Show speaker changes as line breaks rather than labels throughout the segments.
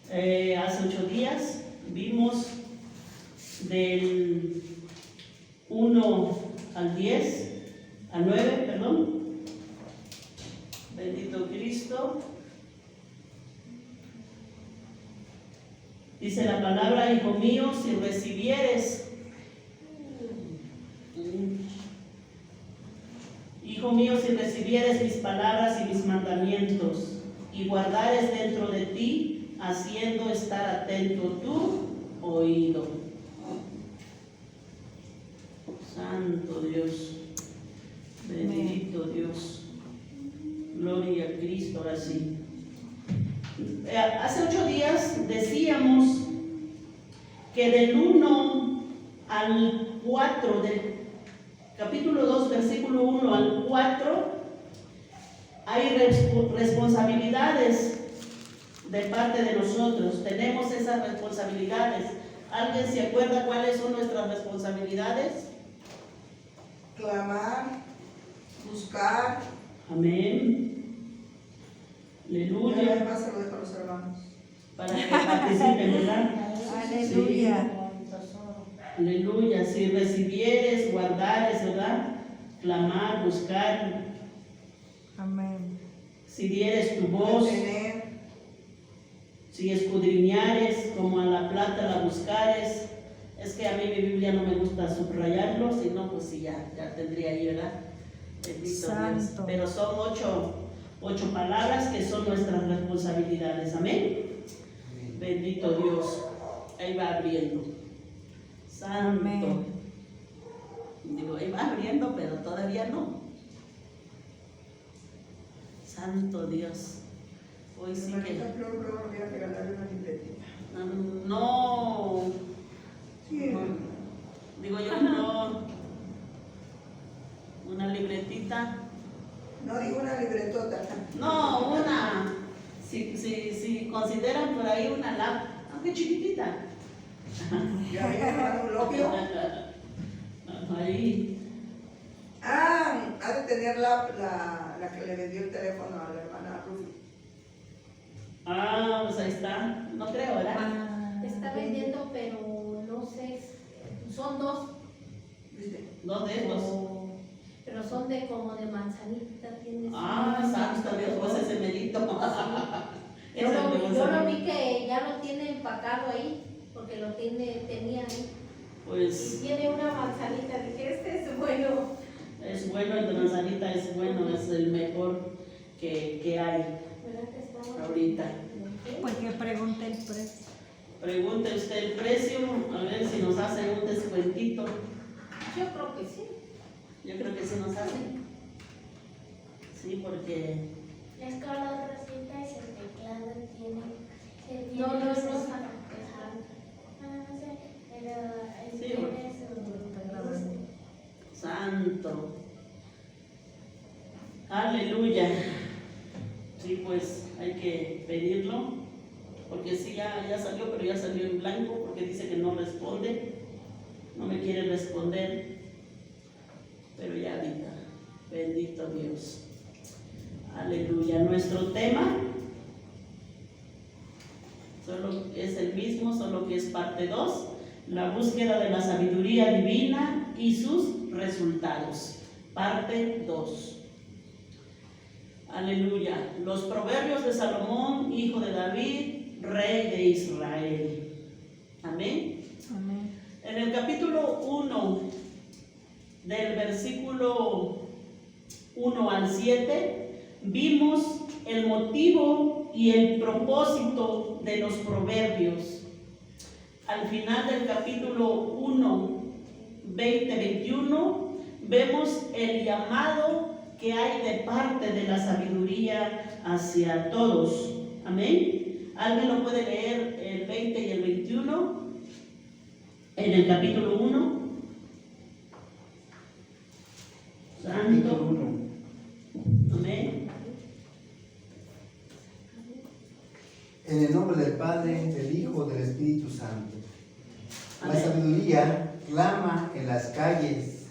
Hace 8 días vimos del 1 al 10, al 9, perdón. Bendito Cristo. Dice la palabra: hijo mío, si recibieres, hijo mío, si recibieres mis palabras y mis mandamientos y guardares dentro de ti, haciendo estar atento tu oído. Santo Dios, bendito Dios, gloria a Cristo. Ahora sí. Hace 8 días decíamos que del 1 al 4, del capítulo 2, versículo 1 al 4, hay responsabilidades de parte de nosotros. Tenemos esas responsabilidades. ¿Alguien se acuerda cuáles son nuestras responsabilidades?
Clamar, buscar.
Amén. Aleluya.
Además se lo dejo a los hermanos.
Para que participen, ¿verdad?
Aleluya.
Sí. Aleluya. Si recibieres, guardares, ¿verdad? Clamar, buscar.
Amén.
Si dieres tu voz,
Detener.
si escudriñares, como a la plata la buscares. Es que a mí mi Biblia no me gusta subrayarlo, si no, pues sí, ya tendría ahí, ¿verdad? Bendito Dios. Pero son 8 palabras que son nuestras responsabilidades. Amén. Bendito Dios. Ahí va abriendo. Santo.
Amén.
Digo, ahí va abriendo, pero todavía no. Santo Dios. Hoy sí que...
Luego voy a regalarle una libretita.
No.
Sí.
Digo yo, no. Una libretita.
No digo una libretota.
No, una. Si consideran por ahí una lápiz, aunque chiquitita.
Ya hermano Lopio.
Ahí.
Ha de tener la que le vendió el teléfono a la hermana Rufi.
Pues ahí está. No creo, ¿verdad?
Está vendiendo, pero no sé, son 2.
¿Viste?
2 de estos.
Pero son de como de manzanita.
Santo Dios, pues ese melito.
Yo lo vi que ya lo tiene empacado ahí, porque tenía ahí.
Pues
Y tiene una manzanita, dije, este es bueno.
es bueno, el de manzanita es bueno, es el mejor que hay
¿Verdad que está?
ahorita.
Pues que pregunte el precio.
Pregunte usted el precio, a ver si nos hacen un descuentito.
Yo creo que sí.
Yo creo que sí nos hacen. Sí, porque...
Es que la otra cinta y el teclado tiene
No, no es
esa-
rosa.
no sé, pero
Sí,
tiene
porque-
su...
Santo. Aleluya. Sí, pues hay que pedirlo, porque sí, ya salió, pero ya salió en blanco, porque dice que no responde, no me quiere responder, pero ya ahorita, bendito Dios. Aleluya. Nuestro tema solo es el mismo, solo que es parte 2, la búsqueda de la sabiduría divina y sus resultados, parte 2. Aleluya. Los proverbios de Salomón, hijo de David, rey de Israel. Amén.
Amén.
En el capítulo 1, del versículo 1 al 7, vimos el motivo y el propósito de los proverbios. Al final del capítulo 1, 20-21, vemos el llamado que hay de parte de la sabiduría hacia todos. Amén. ¿Alguien lo puede leer el 20 y el 21? En el capítulo 1. Santo. Amén.
En el nombre del Padre, del Hijo, del Espíritu Santo. La
Amén.
sabiduría clama en las calles,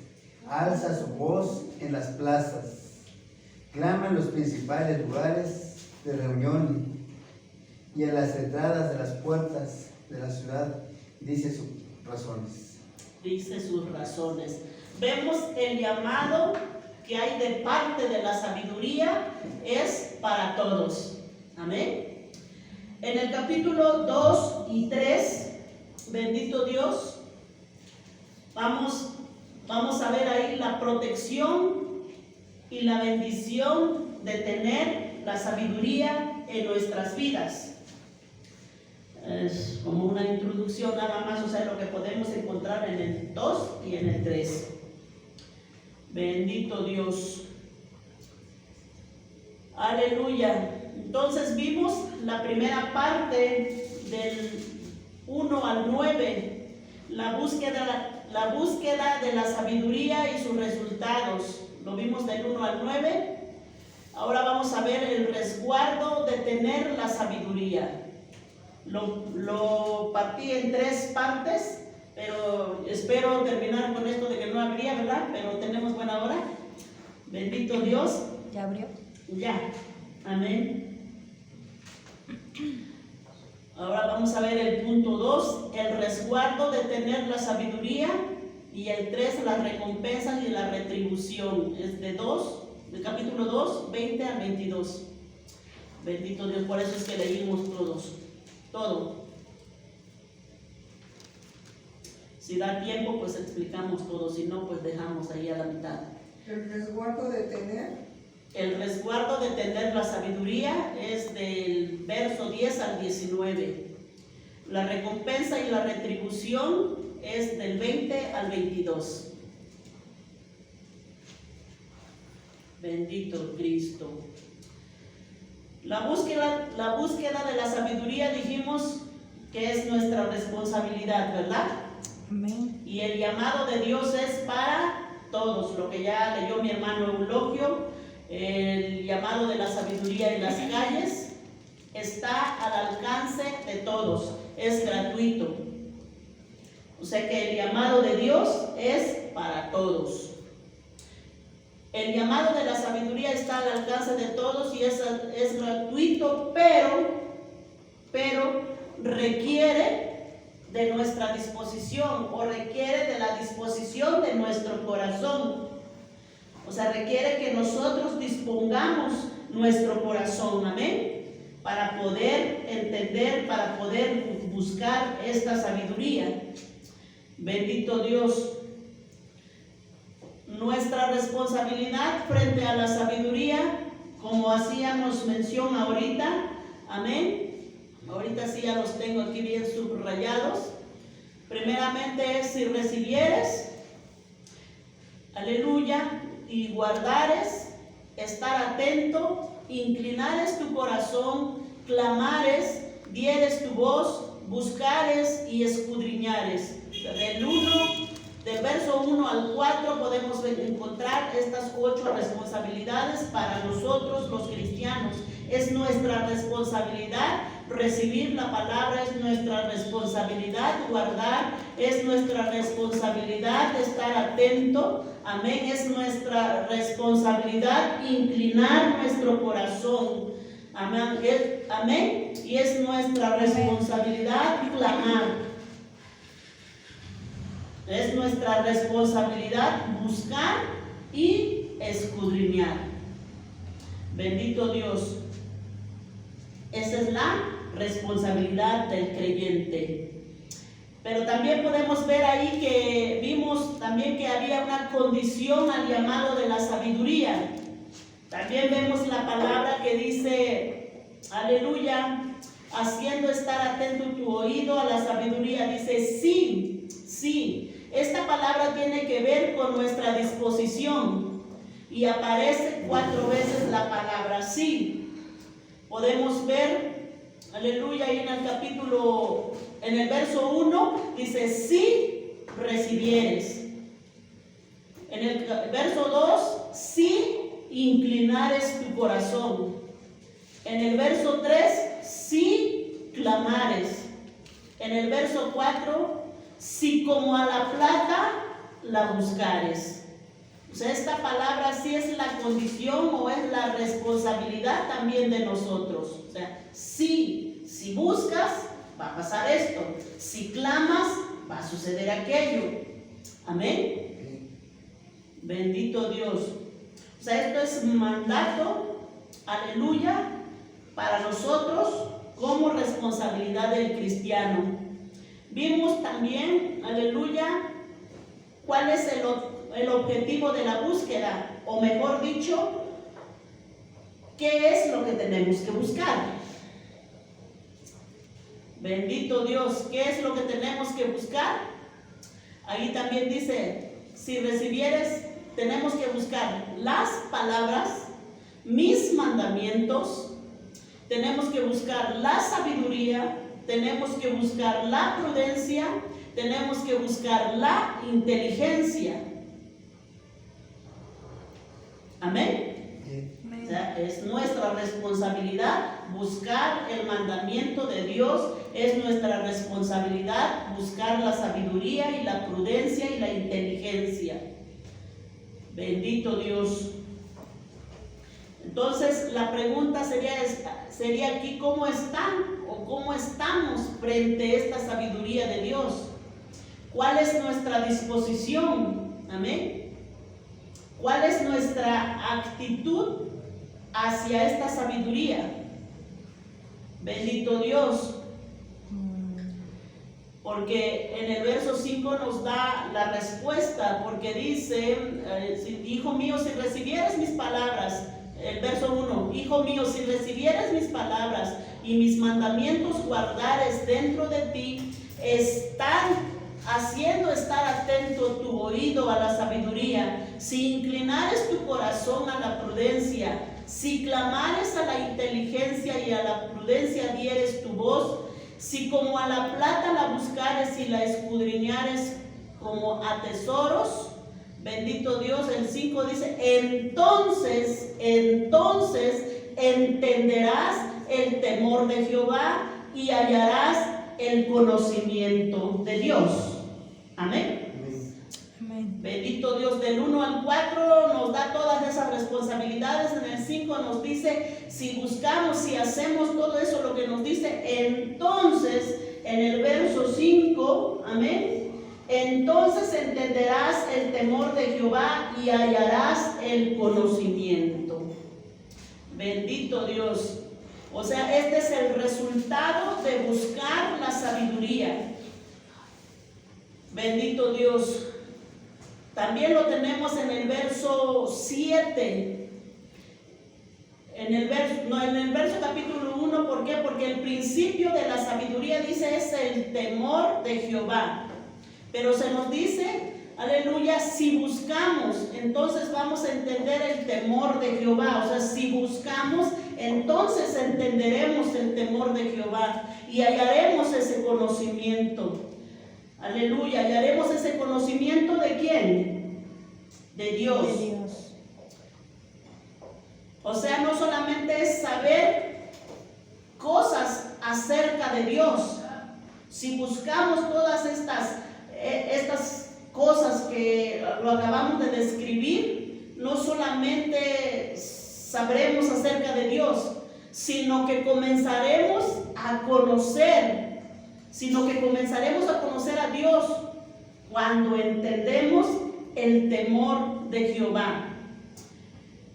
alza su voz en las plazas, clama en los principales lugares de reunión. y en las entradas de las puertas de la ciudad dice sus razones.
Dice sus razones. Vemos el llamado que hay de parte de la sabiduría es para todos. Amén. En el capítulo 2 y 3, bendito Dios, vamos a ver ahí la protección y la bendición de tener la sabiduría en nuestras vidas. Es como una introducción nada más, o sea, lo que podemos encontrar en el 2 y en el 3. Bendito Dios. Aleluya. Entonces vimos la primera parte del 1 al 9, la búsqueda de la sabiduría y sus resultados. Lo vimos del 1 al 9. Ahora vamos a ver el resguardo de tener la sabiduría. Lo partí en 3 partes, pero espero terminar con esto de que no habría, ¿verdad? Pero tenemos buena hora. Bendito Dios.
¿Ya abrió?
Ya. Amén. Ahora vamos a ver el punto 2, el resguardo de tener la sabiduría, y el 3, las recompensas y la retribución. Es del capítulo 2, 20 al 22. Bendito Dios, por eso es que leímos todo. Si da tiempo, pues explicamos todo, si no, pues dejamos ahí a la mitad.
El resguardo de tener.
El resguardo de tener la sabiduría es del verso 10 al 19. La recompensa y la retribución es del 20 al 22. Bendito Cristo. La búsqueda de la sabiduría dijimos que es nuestra responsabilidad, ¿verdad?
Amén.
Y el llamado de Dios es para todos, lo que ya leyó mi hermano Eulogio. El llamado de la sabiduría en las calles está al alcance de todos, es gratuito. O sea que el llamado de Dios es para todos. El llamado de la sabiduría está al alcance de todos y es gratuito, pero requiere de nuestra disposición, o requiere de la disposición de nuestro corazón. O sea, requiere que nosotros dispongamos nuestro corazón, amén, para poder entender, para poder buscar esta sabiduría. Bendito Dios. Nuestra responsabilidad frente a la sabiduría, como hacíamos mención ahorita, amén. Ahorita sí ya los tengo aquí bien subrayados. Primeramente es: si recibieres, aleluya, y guardares, estar atento, inclinares tu corazón, clamares, dieres tu voz, buscares y escudriñares. Del verso 1 al 4 podemos encontrar estas 8 responsabilidades para nosotros los cristianos. Es nuestra responsabilidad recibir la palabra, es nuestra responsabilidad guardar, es nuestra responsabilidad estar atento, amén, es nuestra responsabilidad inclinar nuestro corazón, amén, y es nuestra responsabilidad clamar. Es nuestra responsabilidad buscar y escudriñar. Bendito Dios. Esa es la responsabilidad del creyente. Pero también podemos ver ahí que vimos también que había una condición al llamado de la sabiduría. También vemos la palabra que dice, aleluya, haciendo estar atento tu oído a la sabiduría. Dice sí, sí. Esta palabra tiene que ver con nuestra disposición y aparece 4 veces la palabra sí. Podemos ver, aleluya, ahí en el verso 1 dice si recibieres. En el verso 2, si inclinares tu corazón. En el verso 3, si clamares. En el verso 4, si como a la plata la buscares. O sea, esta palabra sí es la condición o es la responsabilidad también de nosotros. O sea, sí Si buscas, va a pasar esto. Si clamas, va a suceder aquello. Amén. Bendito Dios. O sea, esto es mandato, aleluya, para nosotros como responsabilidad del cristiano. Vimos también, aleluya, cuál es el objetivo de la búsqueda, o mejor dicho, qué es lo que tenemos que buscar. Bendito Dios, ¿qué es lo que tenemos que buscar? Ahí también dice, si recibieres, tenemos que buscar las palabras, mis mandamientos, tenemos que buscar la sabiduría, tenemos que buscar la prudencia, tenemos que buscar la inteligencia. Amén. O sea, es nuestra responsabilidad buscar el mandamiento de Dios, es nuestra responsabilidad buscar la sabiduría y la prudencia y la inteligencia. Bendito Dios. Entonces la pregunta sería aquí, ¿cómo están o cómo estamos frente a esta sabiduría de Dios? ¿Cuál es nuestra disposición? Amén. ¿Cuál es nuestra actitud hacia esta sabiduría? Bendito Dios. Porque en el verso 5 nos da la respuesta, porque dice, hijo mío, si recibieres mis palabras, el verso 1, hijo mío, si recibieres mis palabras y mis mandamientos guardares dentro de ti, están haciendo estar atento tu oído a la sabiduría, si inclinares tu corazón a la prudencia, si clamares a la inteligencia y a la prudencia dieres tu voz, si como a la plata la buscares y la escudriñares como a tesoros, bendito Dios, el 5 dice, entonces entenderás el temor de Jehová y hallarás el conocimiento de Dios. Amén.
Amén.
Bendito Dios. Del 1 al 4 nos da todas esas responsabilidades. En el 5 nos dice, si buscamos, si hacemos todo eso, lo que nos dice, entonces, en el verso 5, amén, entonces entenderás el temor de Jehová y hallarás el conocimiento. Bendito Dios. O sea, este es el resultado de buscar la sabiduría. Bendito Dios. También lo tenemos en el verso 7. En el verso capítulo 1, ¿por qué? Porque el principio de la sabiduría, dice, es el temor de Jehová. Pero se nos dice, aleluya, si buscamos, entonces vamos a entender el temor de Jehová. O sea, si buscamos, entonces entenderemos el temor de Jehová y hallaremos ese conocimiento. Aleluya, hallaremos ese conocimiento ¿de quién? De Dios.
De Dios.
O sea, no solamente es saber cosas acerca de Dios. Si buscamos todas estas cosas que lo acabamos de describir, no solamente sabremos acerca de Dios, sino que comenzaremos a conocer a Dios cuando entendemos el temor de Jehová.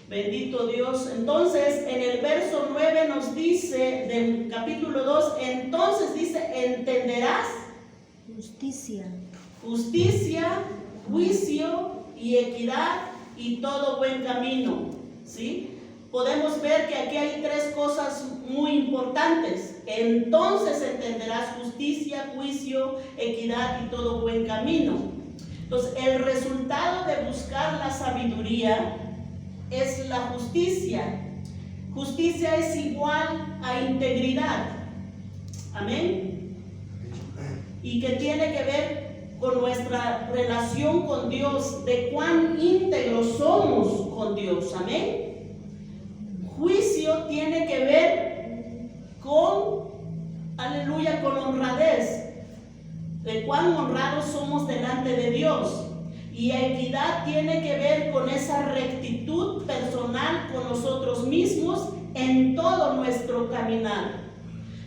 Bendito Dios. Entonces, en el verso 9 nos dice, del capítulo 2, entonces dice, entenderás justicia, juicio y equidad y todo buen camino. ¿Sí? Podemos ver que aquí hay tres cosas muy importantes. Entonces entenderás justicia, juicio, equidad y todo buen camino. Entonces, el resultado de buscar la sabiduría es la justicia. Justicia es igual a integridad. Amén. Y que tiene que ver con nuestra relación con Dios, de cuán íntegros somos con Dios. Amén. Juicio tiene que ver con, aleluya, con honradez, de cuán honrados somos delante de Dios. Y equidad tiene que ver con esa rectitud personal con nosotros mismos en todo nuestro caminar.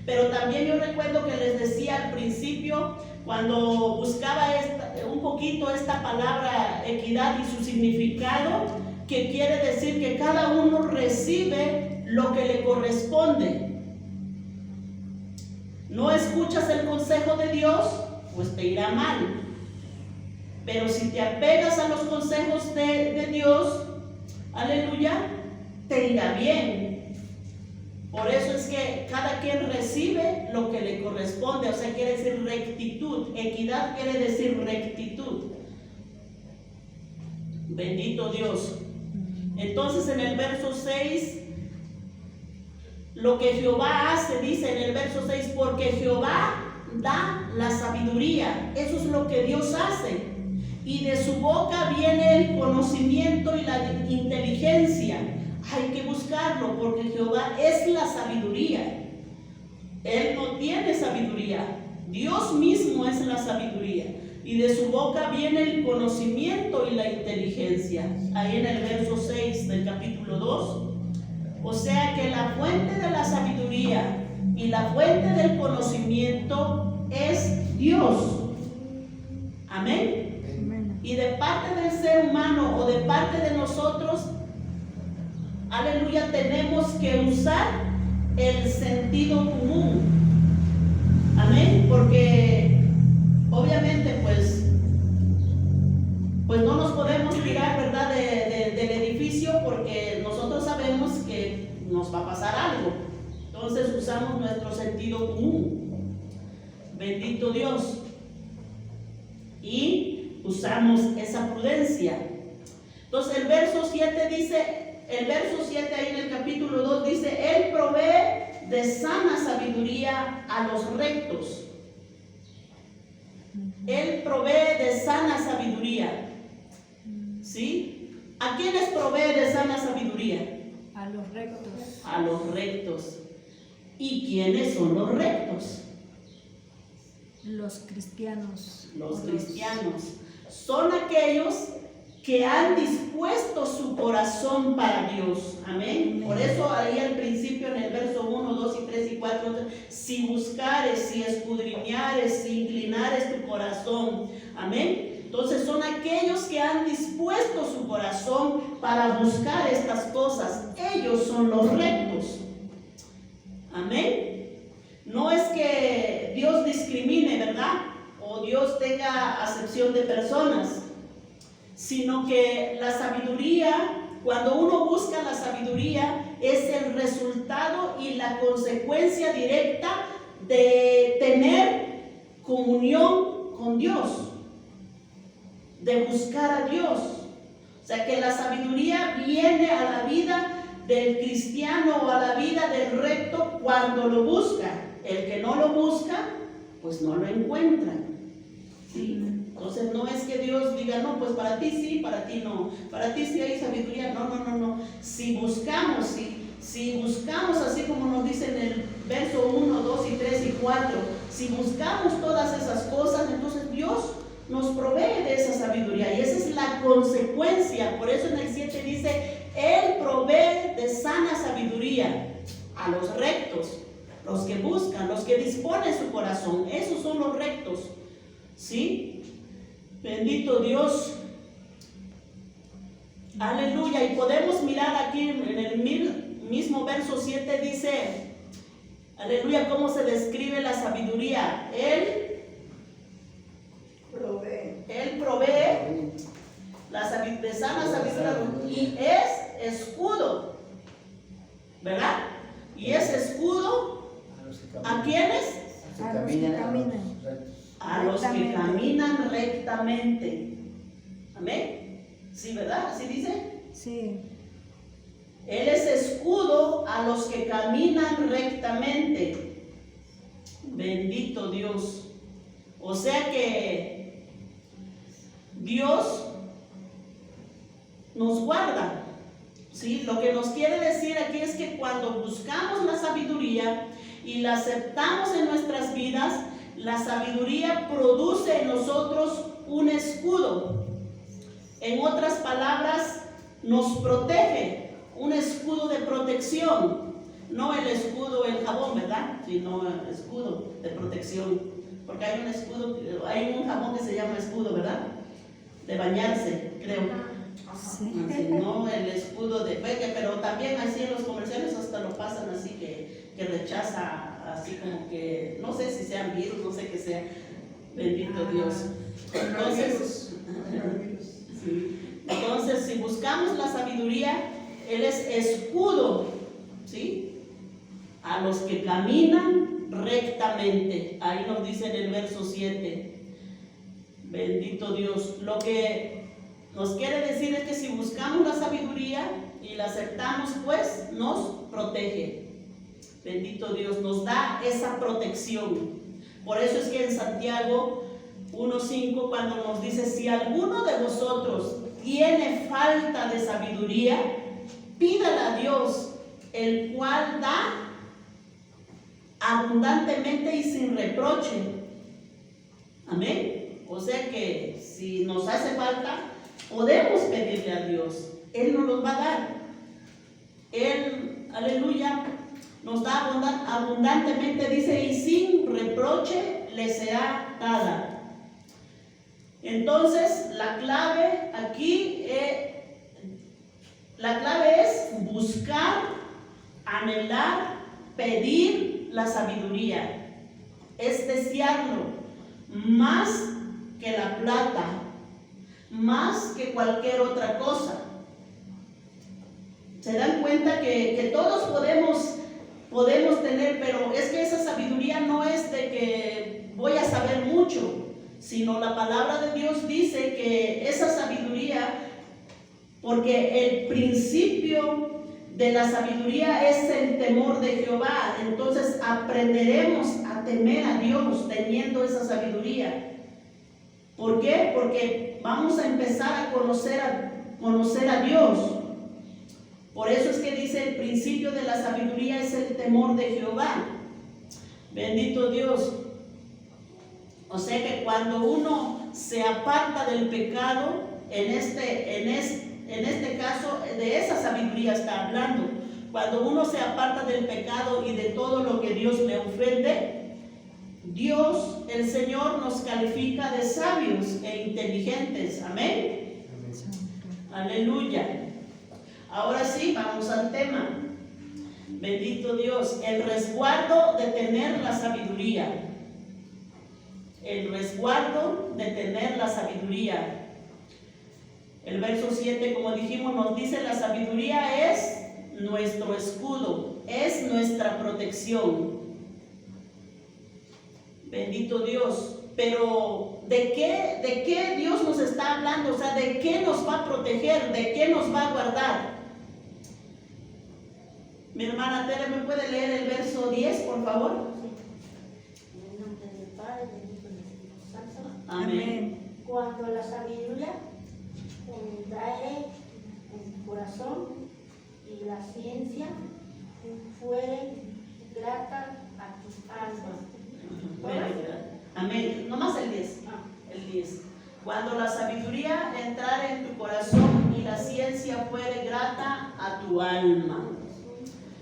Pero también yo recuerdo que les decía al principio, cuando buscaba un poquito esta palabra equidad y su significado, que quiere decir que cada uno recibe lo que le corresponde. No escuchas el consejo de Dios, pues te irá mal. Pero si te apegas a los consejos de Dios, aleluya, te irá bien. Por eso es que cada quien recibe lo que le corresponde, o sea, quiere decir rectitud. Equidad quiere decir rectitud. Bendito Dios. Entonces en el verso 6, lo que Jehová hace, dice en el verso 6, porque Jehová da la sabiduría. Eso es lo que Dios hace. Y de su boca viene el conocimiento y la inteligencia. Hay que buscarlo porque Jehová es la sabiduría. Él no tiene sabiduría. Dios mismo es la sabiduría. Y de su boca viene el conocimiento y la inteligencia. Ahí en el verso 6 del capítulo 2. O sea que la fuente de la sabiduría y la fuente del conocimiento es Dios. Amén.
Amén.
Y de parte del ser humano o de parte de nosotros, aleluya, tenemos que usar el sentido común. Amén. Porque obviamente pues no nos podemos tirar, ¿verdad?, del edificio, porque nosotros sabemos que nos va a pasar algo. Entonces usamos nuestro sentido común. Bendito Dios. Y usamos esa prudencia. Entonces el verso 7 dice, ahí en el capítulo 2 dice, Él provee de sana sabiduría a los rectos. Él provee de sana sabiduría. ¿Sí? ¿A quiénes provee de sana sabiduría?
A los rectos.
A los rectos. ¿Y quiénes son los rectos?
Los cristianos.
Los cristianos. Son aquellos que han dispuesto su corazón para Dios. Amén. Por eso ahí al principio en el verso 1, 2 y 3 y 4, si buscares, si escudriñares, si inclinares tu corazón. Amén. Entonces son aquellos que han dispuesto su corazón para buscar estas cosas. Ellos son los rectos. Amén. No es que Dios discrimine, ¿verdad? O Dios tenga acepción de personas, sino que la sabiduría, cuando uno busca la sabiduría, es el resultado y la consecuencia directa de tener comunión con Dios, de buscar a Dios. O sea que la sabiduría viene a la vida del cristiano o a la vida del recto cuando lo busca. El que no lo busca, pues no lo encuentra. ¿Sí? Entonces no es que Dios diga, no, pues para ti sí, para ti no. Para ti sí hay sabiduría. No. Si buscamos, si buscamos así como nos dice en el verso 1, 2 y 3 y 4, si buscamos todas esas cosas, entonces Dios nos provee de esa sabiduría. Y esa es la consecuencia. Por eso en el 7 dice, Él provee de sana sabiduría a los rectos, los que buscan, los que disponen su corazón. Esos son los rectos. ¿Sí? Bendito Dios. Aleluya. Y podemos mirar aquí en el mismo verso 7 dice, aleluya, cómo se describe la sabiduría. Él provee de sana sabiduría y es escudo, ¿verdad? Y es escudo ¿a quiénes?
A los que caminan.
A los que caminan rectamente. Amén. Sí, ¿verdad? ¿Así dice?
Sí.
Él es escudo a los que caminan rectamente. Bendito Dios. O sea que Dios nos guarda. ¿Sí? Lo que nos quiere decir aquí es que cuando buscamos la sabiduría y la aceptamos en nuestras vidas, la sabiduría produce en nosotros un escudo. En otras palabras, nos protege, un escudo de protección. no el escudo, el jabón, ¿verdad? Sino el escudo de protección. Porque hay un escudo, hay un jabón que se llama escudo, ¿verdad? De bañarse, creo.
Sí.
Así, no el escudo de peque, pero también así en los comerciales hasta lo pasan así que rechaza, así como que, no sé si sean virus, no sé qué sea, bendito Dios. Entonces, sí. Entonces, si buscamos la sabiduría, Él es escudo, ¿sí? A los que caminan rectamente. Ahí nos dice en el verso 7. Bendito Dios. Lo que nos quiere decir es que si buscamos la sabiduría y la aceptamos, pues nos protege. Bendito Dios, nos da esa protección. Por eso es que en Santiago 1:5, cuando nos dice: si alguno de vosotros tiene falta de sabiduría, pídala a Dios, el cual da abundantemente y sin reproche. Amén. O sea que si nos hace falta, podemos pedirle a Dios. Él nos los va a dar. Él, aleluya, nos da abundantemente, dice, y sin reproche le será dada. Entonces, la clave aquí, la clave es buscar, anhelar, pedir la sabiduría. Es desearlo más que la plata, más que cualquier otra cosa. Se dan cuenta que todos podemos tener, pero es que esa sabiduría no es de que voy a saber mucho, sino la palabra de Dios dice que esa sabiduría, porque el principio de la sabiduría es el temor de Jehová. Entonces aprenderemos a temer a Dios teniendo esa sabiduría. ¿Por qué? Porque vamos a empezar a conocer a Dios. Por eso es que dice: el principio de la sabiduría es el temor de Jehová. Bendito Dios. O sea que cuando uno se aparta del pecado, en este caso, de esa sabiduría está hablando. Cuando uno se aparta del pecado y de todo lo que Dios le ofende, Dios, el Señor, nos califica de sabios e inteligentes. Amén. Aleluya. Ahora sí, vamos al tema. Bendito Dios. El resguardo de tener la sabiduría. El resguardo de tener la sabiduría. El verso 7, como dijimos, nos dice: la sabiduría es nuestro escudo, es nuestra protección. Bendito Dios. Pero ¿de qué Dios nos está hablando? O sea, ¿de qué nos va a proteger? ¿De qué nos va a guardar? Mi hermana Tere, ¿me puede leer el verso 10, por favor?
En el nombre del Padre, del Hijo y del Espíritu Santo.
Amén.
Cuando la sabiduría entrare en tu corazón y la ciencia fuere grata a tus almas.
Amén. Nomás el 10. El 10. Cuando la sabiduría entrare en tu corazón y la ciencia fuere grata a tu alma.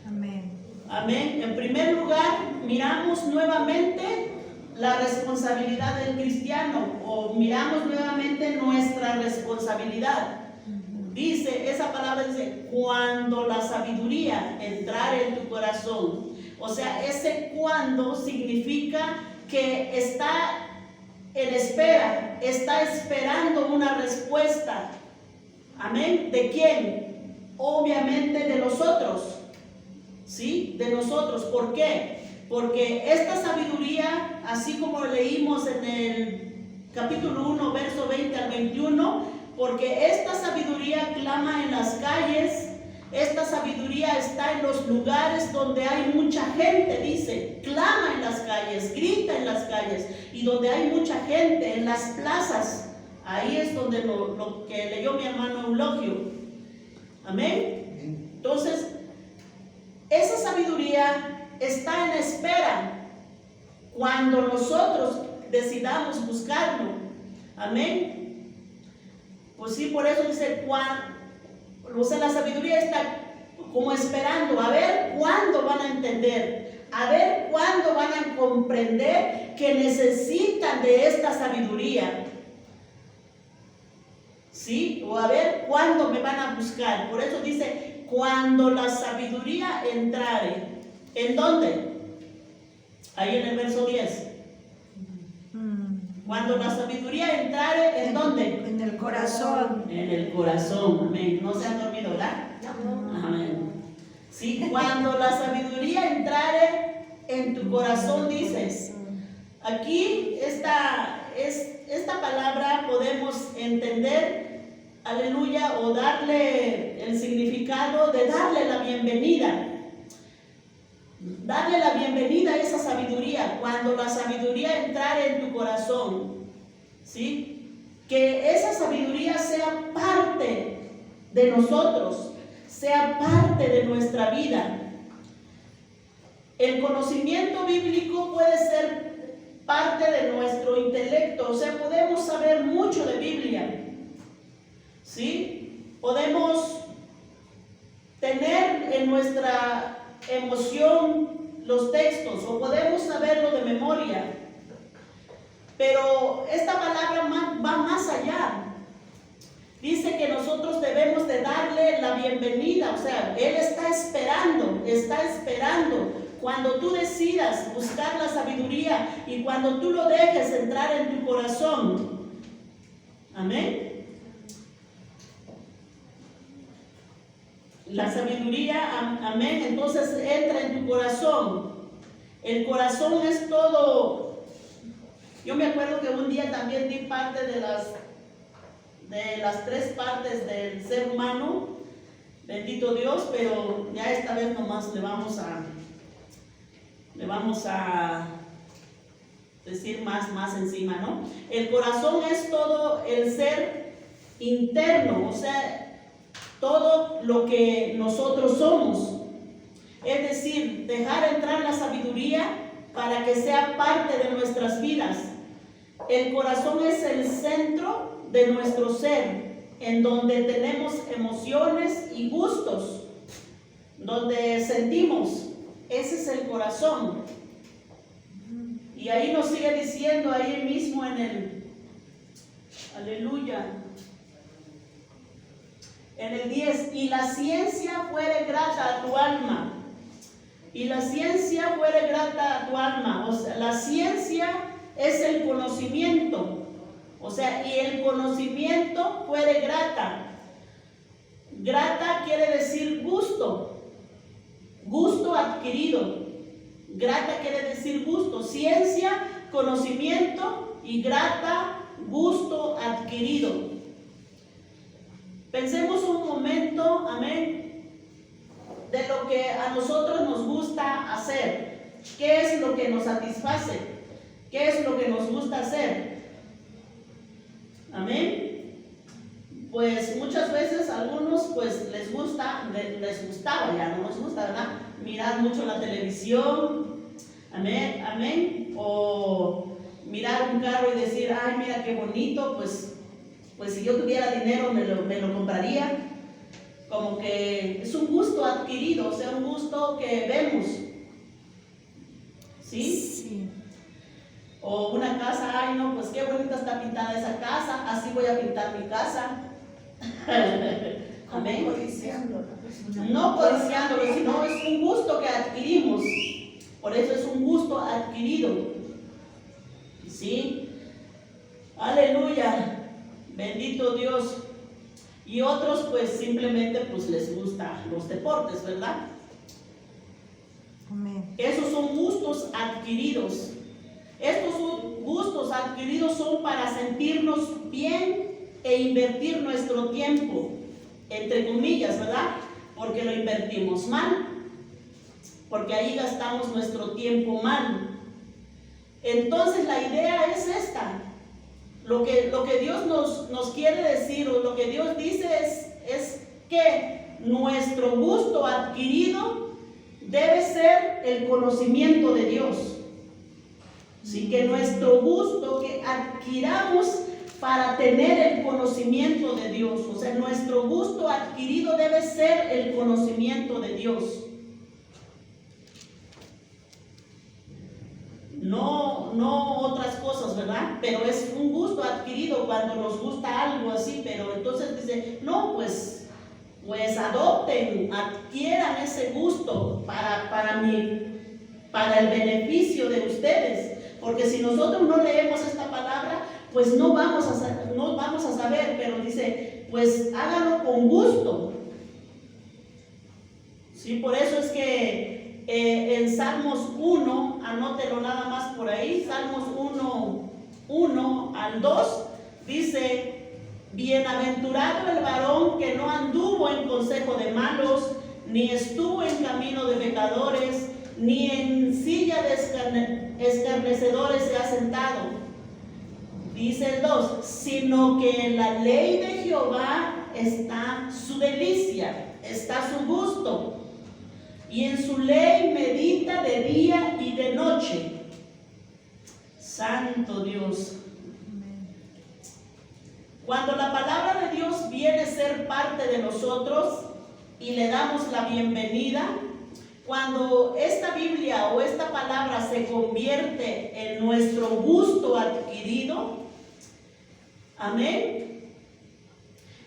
Amén.
Amén. En primer lugar, miramos nuevamente la responsabilidad del cristiano, o miramos nuevamente nuestra responsabilidad. Dice, esa palabra dice: cuando la sabiduría entrare en tu corazón. O sea, ese cuando significa que está en espera, está esperando una respuesta. Amén. ¿De quién? Obviamente de nosotros. ¿Sí? De nosotros. ¿Por qué? Porque esta sabiduría, así como leímos en el capítulo 1, verso 20 al 21, porque esta sabiduría clama en las calles, esta sabiduría está en los lugares donde hay mucha gente, dice, clama en las calles, grita en las calles, y donde hay mucha gente, en las plazas, ahí es donde lo que leyó mi hermano Eulogio. Amén. Entonces, esa sabiduría está en espera cuando nosotros decidamos buscarlo. Amén. Pues sí, por eso dice, o sea, la sabiduría está como esperando, a ver cuándo van a entender, a ver cuándo van a comprender que necesitan de esta sabiduría. ¿Sí? O a ver cuándo me van a buscar. Por eso dice, cuando la sabiduría entrare. ¿En dónde? Ahí en el verso 10. Cuando la sabiduría entrare, ¿en dónde?
En el corazón.
En el corazón, amén. No se han dormido, ¿verdad? Amén. Sí, cuando la sabiduría entrare en tu corazón, dices. Aquí esta palabra podemos entender, aleluya, o darle el significado de darle la bienvenida. Darle la bienvenida a esa sabiduría, cuando la sabiduría entrare en tu corazón, ¿sí? Que esa sabiduría sea parte de nosotros, sea parte de nuestra vida. El conocimiento bíblico puede ser parte de nuestro intelecto, o sea, podemos saber mucho de Biblia, ¿sí? Podemos tener en nuestra emoción los textos, o podemos saberlo de memoria, pero esta palabra va más allá. Dice que nosotros debemos de darle la bienvenida, o sea, Él está esperando cuando tú decidas buscar la sabiduría y cuando tú lo dejes entrar en tu corazón. Amén. La sabiduría, amén, entonces entra en tu corazón. El corazón es todo. Yo me acuerdo que un día también di parte de las 3 partes del ser humano, bendito Dios, pero ya esta vez nomás le vamos a decir más encima, ¿no? El corazón es todo el ser interno, o sea, todo lo que nosotros somos. Es decir, dejar entrar la sabiduría para que sea parte de nuestras vidas. El corazón es el centro de nuestro ser, en donde tenemos emociones y gustos, donde sentimos. Ese es el corazón. Y ahí nos sigue diciendo, ahí mismo en el, aleluya, en el 10, y la ciencia fuere grata a tu alma. Y la ciencia fuere grata a tu alma. O sea, la ciencia es el conocimiento. O sea, y el conocimiento fuere grata. Grata quiere decir gusto. Gusto adquirido. Grata quiere decir gusto. Ciencia, conocimiento, y grata, gusto adquirido. Pensemos un momento, amén, de lo que a nosotros nos gusta hacer. ¿Qué es lo que nos satisface? ¿Qué es lo que nos gusta hacer? Amén. Pues muchas veces a algunos pues les gustaba, ya no nos gusta, ¿verdad? Mirar mucho la televisión, amén, o mirar un carro y decir, ay, mira qué bonito, pues si yo tuviera dinero me lo compraría. Como que es un gusto adquirido, o sea, un gusto que vemos. ¿Sí?
Sí.
O una casa, ay no, pues qué bonita está pintada esa casa, así voy a pintar mi casa. Amén. No codiciándolo, sino es un gusto que adquirimos. Por eso es un gusto adquirido. ¿Sí? Aleluya. Bendito Dios. Y otros pues simplemente pues les gustan los deportes, ¿verdad?
Amén.
Esos son gustos adquiridos. Estos gustos adquiridos son para sentirnos bien e invertir nuestro tiempo, entre comillas, ¿verdad? Porque lo invertimos mal, porque ahí gastamos nuestro tiempo mal. Entonces la idea es esta. Lo que Dios nos quiere decir, o lo que Dios dice es que nuestro gusto adquirido debe ser el conocimiento de Dios. Así que nuestro gusto que adquiramos para tener el conocimiento de Dios. O sea, nuestro gusto adquirido debe ser el conocimiento de Dios. No otras cosas, ¿verdad? Pero es un gusto adquirido cuando nos gusta algo así, pero entonces dice, no, pues adopten, adquieran ese gusto para el beneficio de ustedes. Porque si nosotros no leemos esta palabra, pues no vamos a saber, pero dice, pues háganlo con gusto. Sí, por eso es que en Salmos 1, anótelo nada más por ahí, Salmos 1 al 2, dice, bienaventurado el varón que no anduvo en consejo de malos, ni estuvo en camino de pecadores, ni en silla de escarnecedores se ha sentado. Dice el 2, sino que en la ley de Jehová está su delicia, está su gusto, y en su ley medita de día y de noche. Santo Dios. Cuando la palabra de Dios viene a ser parte de nosotros y le damos la bienvenida, cuando esta Biblia o esta palabra se convierte en nuestro gusto adquirido, amén.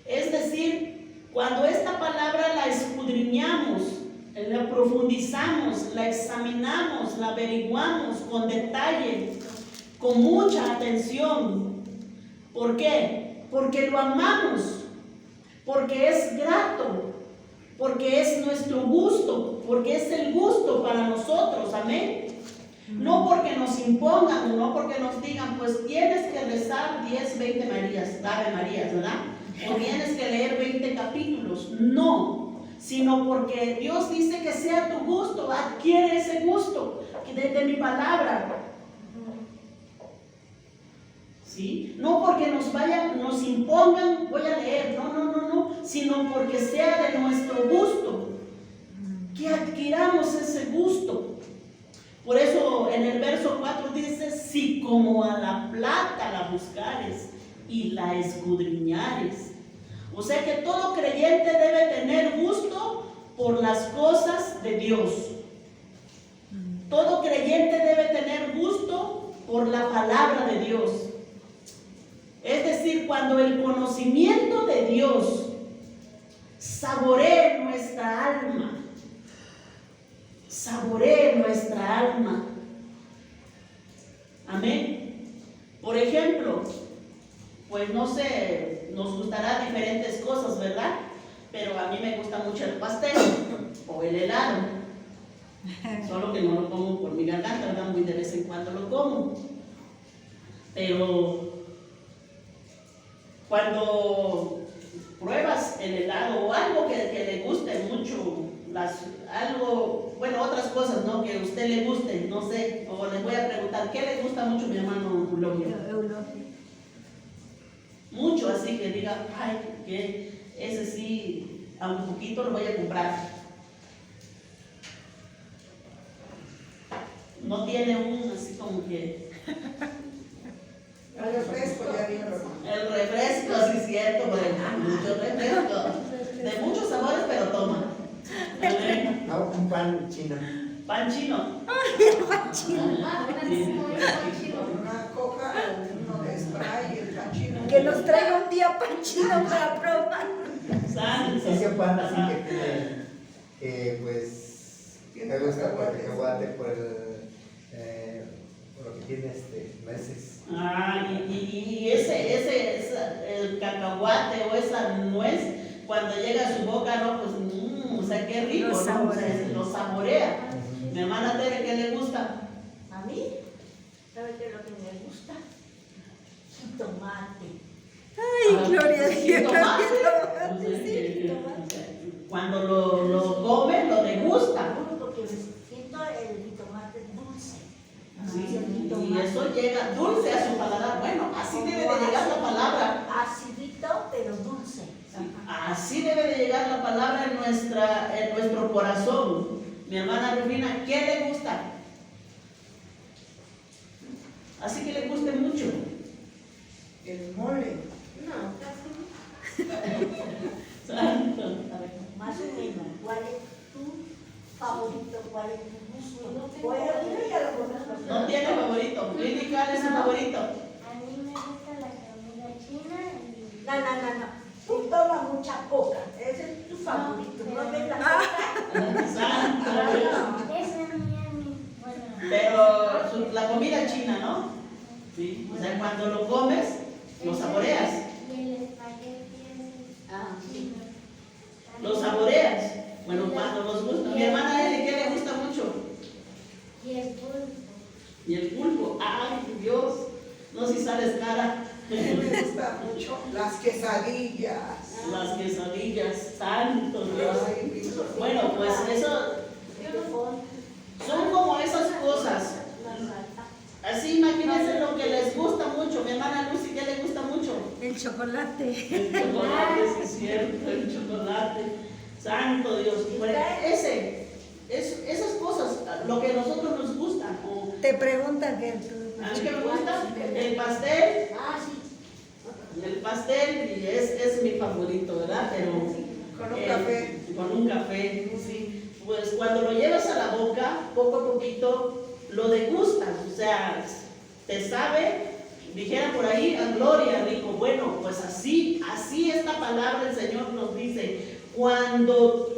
Es decir, cuando esta palabra la escudriñamos, la profundizamos, la examinamos, la averiguamos con detalle, con mucha atención. ¿Por qué? Porque lo amamos, porque es grato, porque es nuestro gusto, porque es el gusto para nosotros, amén. No porque nos impongan, no porque nos digan, pues tienes que rezar 10, 20 Marías, Ave Marías, ¿verdad? O tienes que leer 20 capítulos, no. Sino porque Dios dice que sea tu gusto, adquiere ese gusto de mi palabra. ¿Sí? No porque nos impongan, voy a leer, no, sino porque sea de nuestro gusto, que adquiramos ese gusto. Por eso en el verso 4 dice, si como a la plata la buscares y la escudriñares. O sea que todo creyente debe tener gusto por las cosas de Dios. Todo creyente debe tener gusto por la palabra de Dios. Es decir, cuando el conocimiento de Dios saboree nuestra alma, amén. Por ejemplo, pues no sé, nos gustará diferentes cosas, ¿verdad? Pero a mí me gusta mucho el pastel o el helado. Solo que no lo como por mi garganta, ¿verdad? Muy de vez en cuando lo como. Pero cuando pruebas el helado o algo que le guste mucho, otras cosas, ¿no? Que a usted le guste, no sé, o les voy a preguntar, ¿qué le gusta mucho mi hermano Eulogio? Mucho, así que diga, ay, que ese sí, a un poquito lo voy a comprar. No tiene un así como que...
El refresco, ya vino.
El refresco, sí es cierto, mucho refresco. De muchos sabores, pero toma.
No, un pan chino.
Pan chino.
Una coca o uno de spray y el pan chino.
Que nos traiga un día pan chino para probar.
Ese pan así que tiene, pues, me gusta por el cacahuate, por lo que tiene nueces.
Y el cacahuate o esa nuez, cuando llega a su boca, no, pues, o sea, qué rico,
Lo
¿no?
saborea.
Lo saborea. Mi hermana Tere, ¿qué le gusta?
A mí, ¿sabe qué es lo que me gusta? Jitomate.
Ay, gloria a Dios.
Jitomate. Cuando lo come, lo degusta.
Porque siento el jitomate dulce.
Sí,
El
y
jitomate
eso llega dulce a su paladar. Bueno, así debe de llegar la palabra.
acidito, pero dulce.
Así debe de llegar la palabra en nuestro corazón. Mi hermana Rufina, ¿qué le gusta? Así que le guste mucho.
El mole.
No, casi no.
Santo.
A ver, más o menos, ¿cuál es tu favorito? ¿Cuál es tu gusto?
No tengo
Bueno,
favorito.
yo ya lo conozco.
No tiene favorito. Lili, ¿cuál es su favorito?
A mí me gusta la comida china y...
No. Tú tomas mucha coca. Ese es tu favorito. ¿No ves la coca?
Santo Dios.
Esa es mi... Bueno...
Pero la comida china, ¿no? Sí. O sea, cuando lo comes, lo saboreas.
Y el espagueti es
Ah, sí.
chino.
Lo saboreas. Bueno, cuando nos gusta. Mi hermana Eli, ¿qué le gusta mucho?
Y el pulpo.
Y el pulpo. Ay, Dios. No si sales cara.
Me gusta mucho las quesadillas.
Las quesadillas. Santo Dios.
Ay, mi Dios.
Bueno, pues eso
Yo no puedo.
son como esas cosas.
La salsa.
Así imagínense lo que les gusta mucho. Mi hermana Lucy, ¿qué le gusta mucho?
El chocolate.
El chocolate, sí es cierto, el chocolate. Santo Dios. Bueno, esas cosas, lo que a nosotros nos gusta. O
Te preguntan que tú.
a mí que me gusta el pastel.
Ah, sí.
El pastel y es mi favorito, ¿verdad? Pero
Con un café.
Con un café, sí. Pues cuando lo llevas a la boca, poco a poquito lo degustas, o sea, te sabe, dijera por ahí, a gloria, rico. Bueno, pues así esta palabra el Señor nos dice, cuando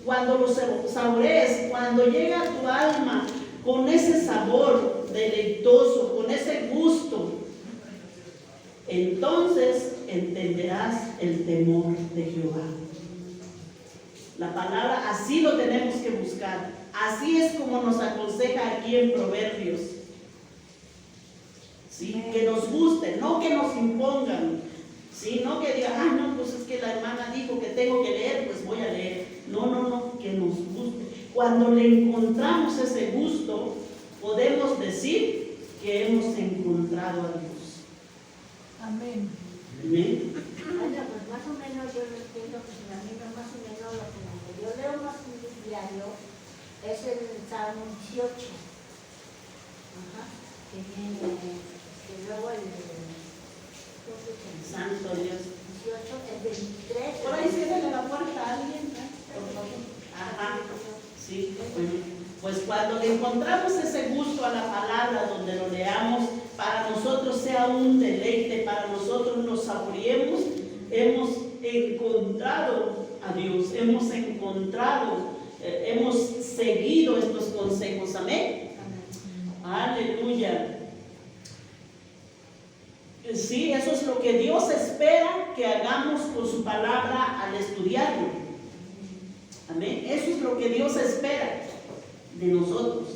lo saborees, cuando llega a tu alma con ese sabor deleitoso, con ese gusto, entonces entenderás el temor de Jehová. La palabra así lo tenemos que buscar. Así es como nos aconseja aquí en Proverbios. ¿Sí? Que nos guste, no que nos impongan. ¿Sí? No que digan, ah, no, pues es que la hermana dijo que tengo que leer, pues voy a leer. No, que nos guste. Cuando le encontramos ese gusto, podemos decir que hemos encontrado a Dios.
Amén.
Amén.
Bueno, pues más o menos yo lo entiendo, pues a mí más o menos lo que yo leo más en el diario es el Salmo 18. Ajá. Que viene, que luego el
Santo Dios.
18, el 23.
Por ahí cierren la puerta a alguien, ¿no? Por favor. Ajá. Sí, pues cuando le encontramos ese gusto a la palabra, donde lo leamos, para nosotros sea un deleite, para nosotros nos saboreemos, hemos encontrado a Dios, hemos seguido estos consejos. Amén. Aleluya. Sí, eso es lo que Dios espera que hagamos con su palabra al estudiarlo. Amén. Eso es lo que Dios espera de nosotros.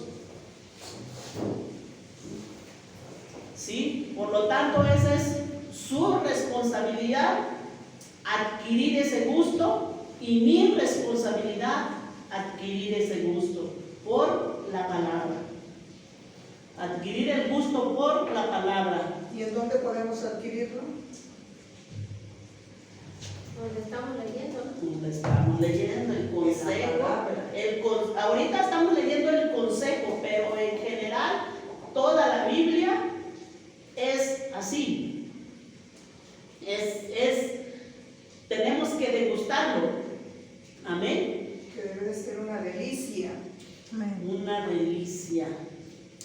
¿Sí? Por lo tanto, esa es su responsabilidad, adquirir ese gusto, y mi responsabilidad, adquirir ese gusto por la palabra. Adquirir el gusto por la palabra.
¿Y en dónde podemos adquirirlo?
Donde estamos leyendo, ¿no?
Donde estamos leyendo el consejo. Ahorita estamos leyendo el consejo, pero en general toda la Biblia es así. Tenemos que degustarlo. Amén.
Que debe de ser una delicia.
Amén.
Una delicia.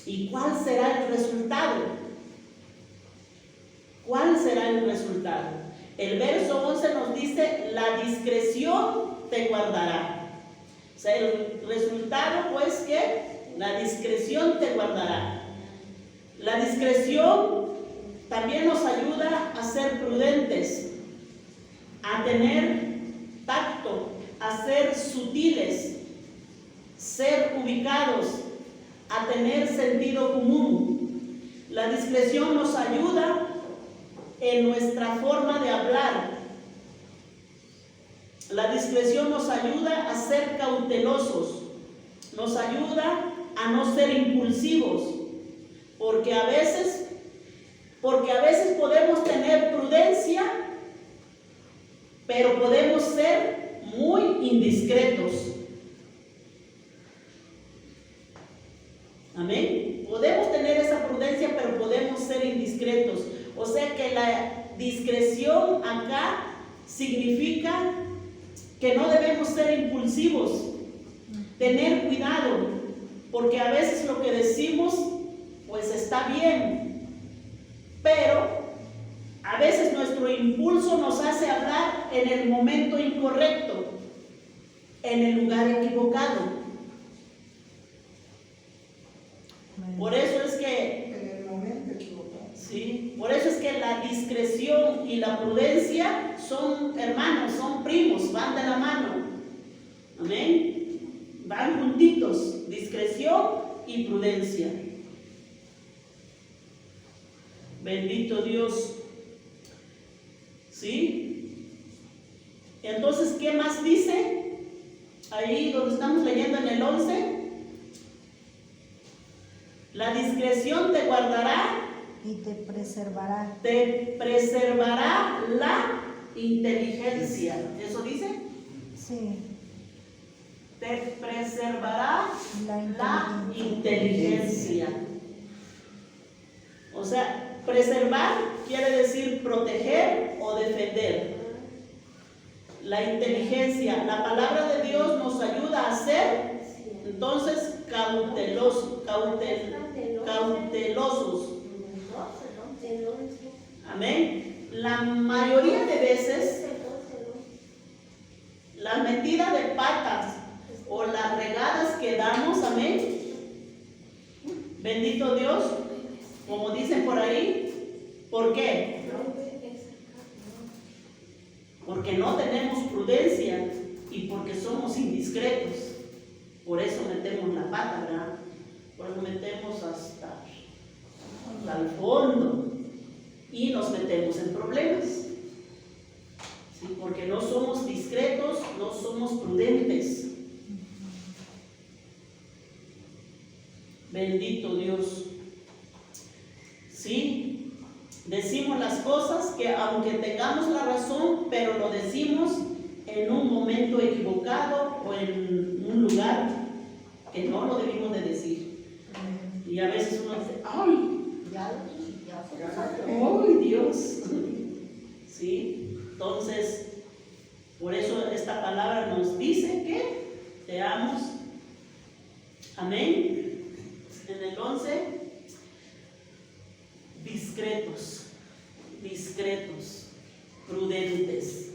¿Y cuál será el resultado? ¿Cuál será el resultado? El verso 11 nos dice, la discreción te guardará. O sea, el resultado pues que la discreción te guardará. La discreción también nos ayuda a ser prudentes, a tener tacto, a ser sutiles, ser ubicados, a tener sentido común. La discreción nos ayuda en nuestra forma de hablar. La discreción nos ayuda a ser cautelosos, nos ayuda a no ser impulsivos, porque a veces podemos tener prudencia, pero podemos ser muy indiscretos. Amén. Podemos tener esa prudencia, pero podemos ser indiscretos. O sea que discreción acá significa que no debemos ser impulsivos, tener cuidado, porque a veces lo que decimos pues está bien, pero a veces nuestro impulso nos hace hablar en el momento incorrecto, en el lugar equivocado. Por eso es que
En el momento equivocado.
sí, por eso es que la discreción y la prudencia son hermanos, son primos, van de la mano. Amén. Van juntitos, discreción y prudencia. Bendito Dios. ¿Sí? Entonces, ¿qué más dice? Ahí donde estamos leyendo en el 11. La discreción te guardará
Y te preservará.
la inteligencia. ¿Eso dice?
Sí.
Te preservará
La
la inteligencia. O sea, preservar quiere decir proteger o defender. La inteligencia, la palabra de Dios nos ayuda a ser entonces cautelosos. Amén. La mayoría de veces las metidas de patas o las regadas que damos, amén. Bendito Dios, como dicen por ahí. ¿Por qué? Porque no tenemos prudencia y porque somos indiscretos. Por eso metemos la pata, ¿verdad? Por eso metemos hasta al fondo y nos metemos en problemas. ¿Sí? Porque no somos discretos, no somos prudentes. Bendito Dios. Sí, decimos las cosas que aunque tengamos la razón, pero lo decimos en un momento equivocado o en un lugar que no lo debimos de decir. Y a veces uno dice, ¡ay! ¡Ay, Dios! ¿Sí? Entonces, por eso esta palabra nos dice que seamos, amén, en el 11, discretos, prudentes,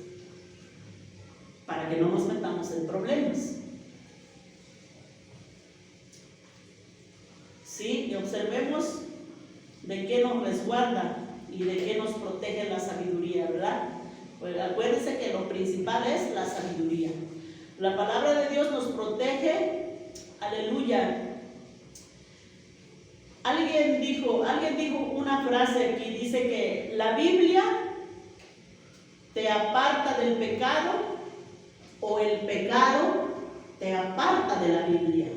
para que no nos metamos en problemas. Sí, y observemos de qué nos resguarda y de qué nos protege la sabiduría, ¿verdad? Pues acuérdense que lo principal es la sabiduría. La palabra de Dios nos protege, aleluya. Alguien dijo una frase aquí, dice que la Biblia te aparta del pecado o el pecado te aparta de la Biblia.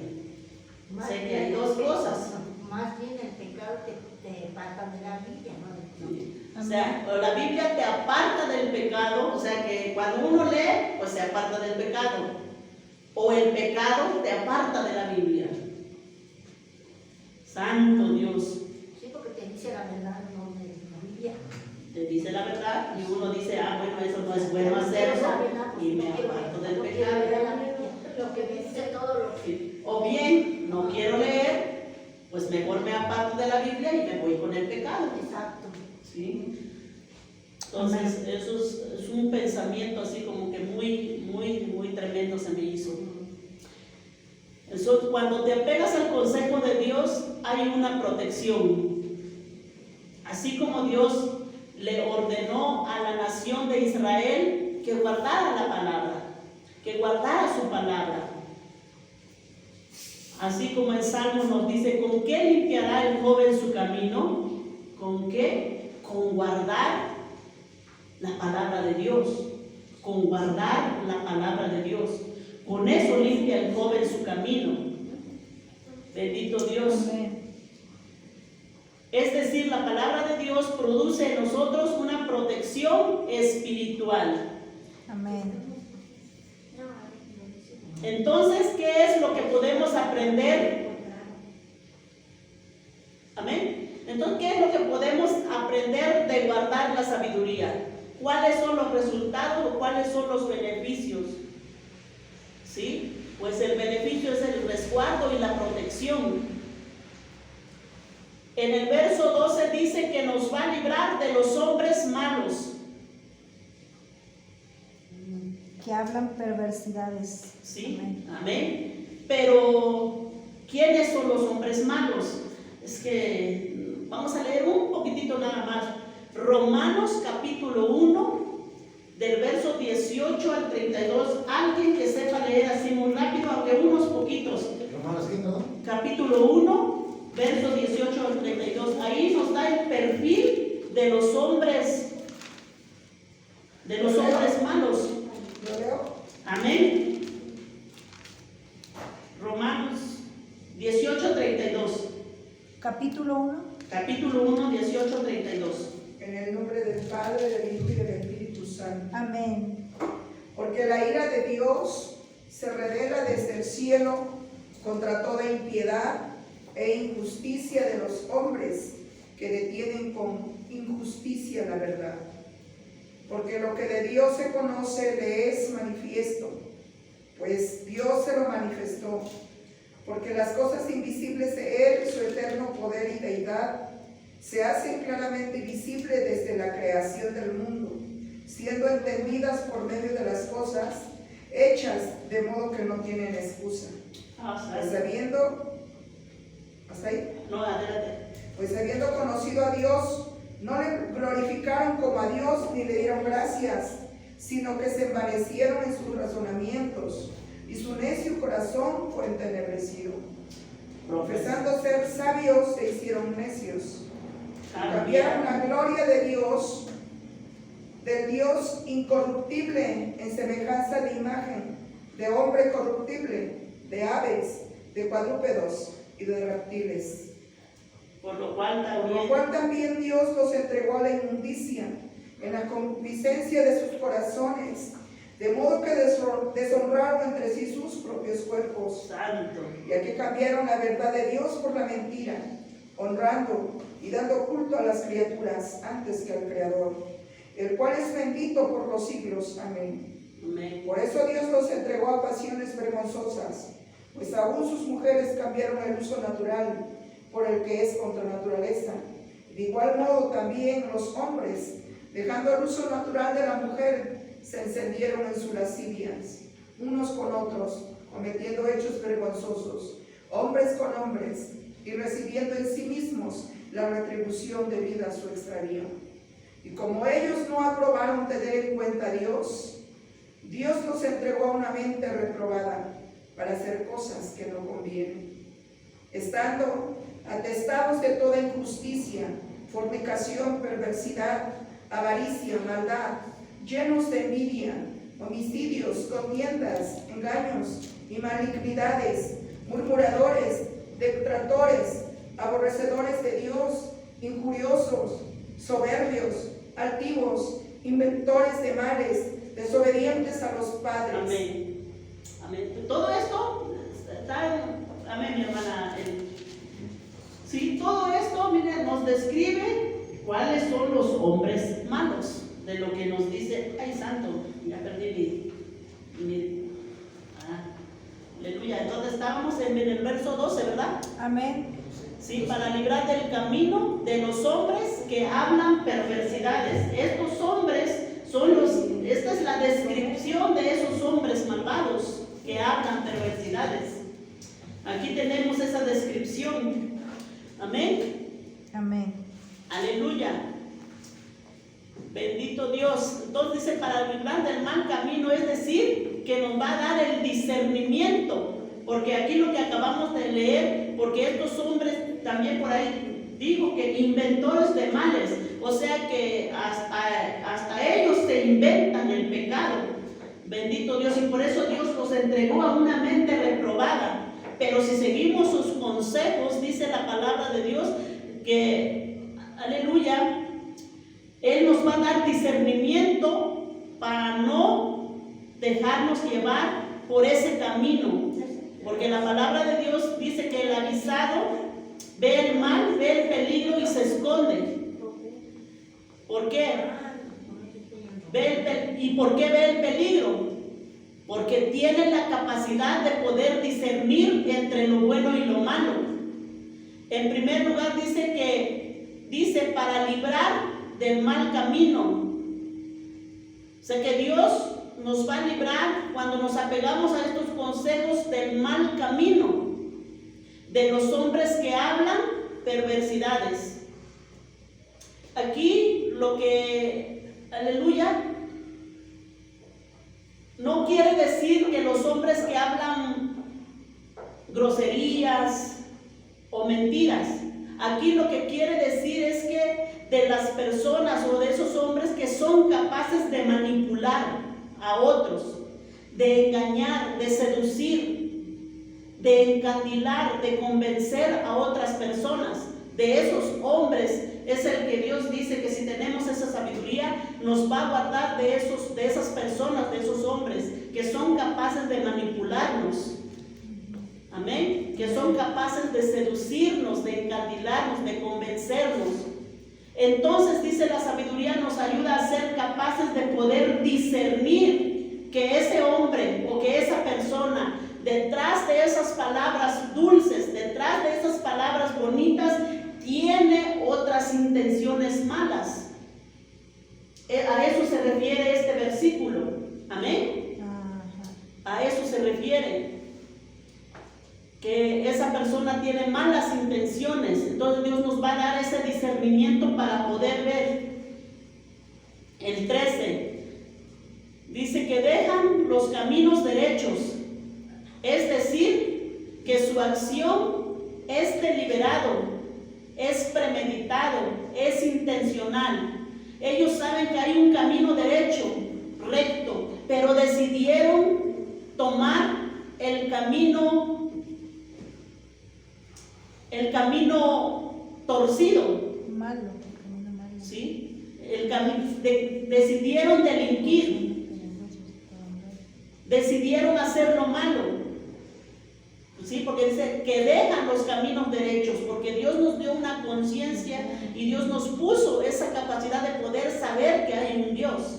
Sé que hay dos cosas.
Más bien el pecado te aparta de la Biblia, ¿no?
O sea, la Biblia te aparta del pecado, o sea que cuando uno lee, pues se aparta del pecado. O el pecado te aparta de la Biblia. Santo Dios.
Sí, porque te dice la verdad, no de la Biblia.
Te dice la verdad y uno dice, bueno, eso no es bueno hacerlo y me aparto del pecado.
Lo que me dice todo lo que...
O bien, no quiero leer, pues mejor me aparto de la Biblia y me voy con el pecado.
Exacto.
¿Sí? Entonces, eso es un pensamiento así como que muy tremendo se me hizo. Eso, cuando te apegas al consejo de Dios, hay una protección. Así como Dios le ordenó a la nación de Israel que guardara la palabra, que guardara su palabra. Así como el Salmo nos dice, ¿con qué limpiará el joven su camino? ¿Con qué? Con guardar la palabra de Dios. Con guardar la palabra de Dios. Con eso limpia el joven su camino. Bendito Dios.
Amén.
Es decir, la palabra de Dios produce en nosotros una protección espiritual.
Amén.
Entonces, ¿qué es lo que podemos aprender? Amén. Entonces, ¿qué es lo que podemos aprender aprender de guardar la sabiduría. ¿Cuáles son los resultados o cuáles son los beneficios? ¿Sí? Pues el beneficio es el resguardo y la protección. En el verso 12 dice que nos va a librar de los hombres malos.
Que hablan perversidades.
¿Sí?
Amén.
Amén. Pero, ¿quiénes son los hombres malos? Es que vamos a leer un poquitito nada más. Romanos capítulo 1, del verso 18 al 32. Alguien que sepa leer así muy rápido, aunque unos poquitos.
Romanos, ¿qué, no?
Capítulo 1, verso 18 al 32. Ahí nos da el perfil de los hombres malos.
¿Lo leo?
Amén. Romanos 18, 32.
Capítulo 1.
Capítulo 1, 18, 32.
En el nombre del Padre, del Hijo y del Espíritu Santo.
Amén.
Porque la ira de Dios se revela desde el cielo contra toda impiedad e injusticia de los hombres que detienen con injusticia la verdad. Porque lo que de Dios se conoce le es manifiesto, pues Dios se lo manifestó. Porque las cosas invisibles de Él, su eterno poder y deidad, se hacen claramente visibles desde la creación del mundo, siendo entendidas por medio de las cosas hechas, de modo que no tienen excusa. Pues sabiendo, ¿hasta ahí?
No, adelante.
Pues habiendo conocido a Dios, no le glorificaron como a Dios ni le dieron gracias, sino que se envanecieron en sus razonamientos, y su necio corazón fue entenebrecido. Profesando ser sabios, se hicieron necios. Cambiaron la gloria de Dios, del Dios incorruptible, en semejanza de imagen, de hombre corruptible, de aves, de cuadrúpedos y de reptiles.
Por lo cual
también Dios los entregó a la inmundicia, en la concupiscencia de sus corazones, de modo que deshonraron entre sí sus propios cuerpos.
Santo.
Ya que cambiaron la verdad de Dios por la mentira, honrando y dando culto a las criaturas antes que al Creador, el cual es bendito por los siglos. Amén.
Amén.
Por eso Dios los entregó a pasiones vergonzosas, pues aún sus mujeres cambiaron el uso natural por el que es contra naturaleza. De igual modo también los hombres, dejando el uso natural de la mujer, se encendieron en sus lascivias, unos con otros, cometiendo hechos vergonzosos, hombres con hombres, y recibiendo en sí mismos la retribución debida a su extravío. Y como ellos no aprobaron tener en cuenta a Dios, Dios los entregó a una mente reprobada para hacer cosas que no convienen, estando atestados de toda injusticia, fornicación, perversidad, avaricia, maldad, llenos de envidia, homicidios, contiendas, engaños y malignidades, murmuradores, detractores, aborrecedores de Dios, injuriosos, soberbios, altivos, inventores de males, desobedientes a los padres.
Amén. Amén. Todo esto está en... Amén, mi hermana. Sí, todo esto, miren, nos describe cuáles son los hombres malos, de lo que nos dice. Ay, santo, ya perdí mi aleluya. Entonces estábamos en el verso 12, ¿verdad?
Amén.
Sí, para librar del camino de los hombres que hablan perversidades. Estos hombres son esta es la descripción de esos hombres malvados que hablan perversidades. Aquí tenemos esa descripción. Amén.
Amén.
Aleluya. Bendito Dios. Entonces dice, para librar del mal camino, es decir, que nos va a dar el discernimiento. Porque aquí lo que acabamos de leer, porque estos hombres, también por ahí digo que inventores de males, o sea que hasta ellos se inventan el pecado. Bendito Dios, y por eso Dios los entregó a una mente reprobada. Pero si seguimos sus consejos, dice la palabra de Dios, que, aleluya, Él nos va a dar discernimiento para no dejarnos llevar por ese camino. Porque la palabra de Dios dice que el avisado ve el mal, ve el peligro y se esconde. ¿Por qué? ¿Y por qué ve el peligro? Porque tiene la capacidad de poder discernir entre lo bueno y lo malo. En primer lugar dice para librar del mal camino. O sea que Dios nos va a librar cuando nos apegamos a estos consejos del mal camino, de los hombres que hablan perversidades. Aquí aleluya, no quiere decir que los hombres que hablan groserías o mentiras. Aquí lo que quiere decir es que de las personas o de esos hombres que son capaces de manipular a otros, de engañar, de seducir, de encandilar, de convencer a otras personas, de esos hombres es el que Dios dice que si tenemos esa sabiduría nos va a guardar de esas personas, de esos hombres que son capaces de manipularnos. Amén. Que son capaces de seducirnos, de encandilarnos, de convencernos. Entonces dice la sabiduría nos ayuda a ser capaces de poder discernir que ese hombre o que esa persona detrás de esas palabras dulces, detrás de esas palabras bonitas, tiene otras intenciones malas. A eso se refiere este versículo. Amén. A eso se refiere. Que esa persona tiene malas intenciones. Entonces Dios nos va a dar ese discernimiento para poder ver. El 13 dice que dejan los caminos derechos, es decir, que su acción es deliberado, es premeditado, es intencional. Ellos saben que hay un camino derecho, recto, pero decidieron tomar el camino torcido,
Malo, el camino malo.
¿sí? Decidieron delinquir, decidieron hacer lo malo, ¿sí? Porque dice que dejan los caminos derechos, porque Dios nos dio una conciencia y Dios nos puso esa capacidad de poder saber que hay un Dios.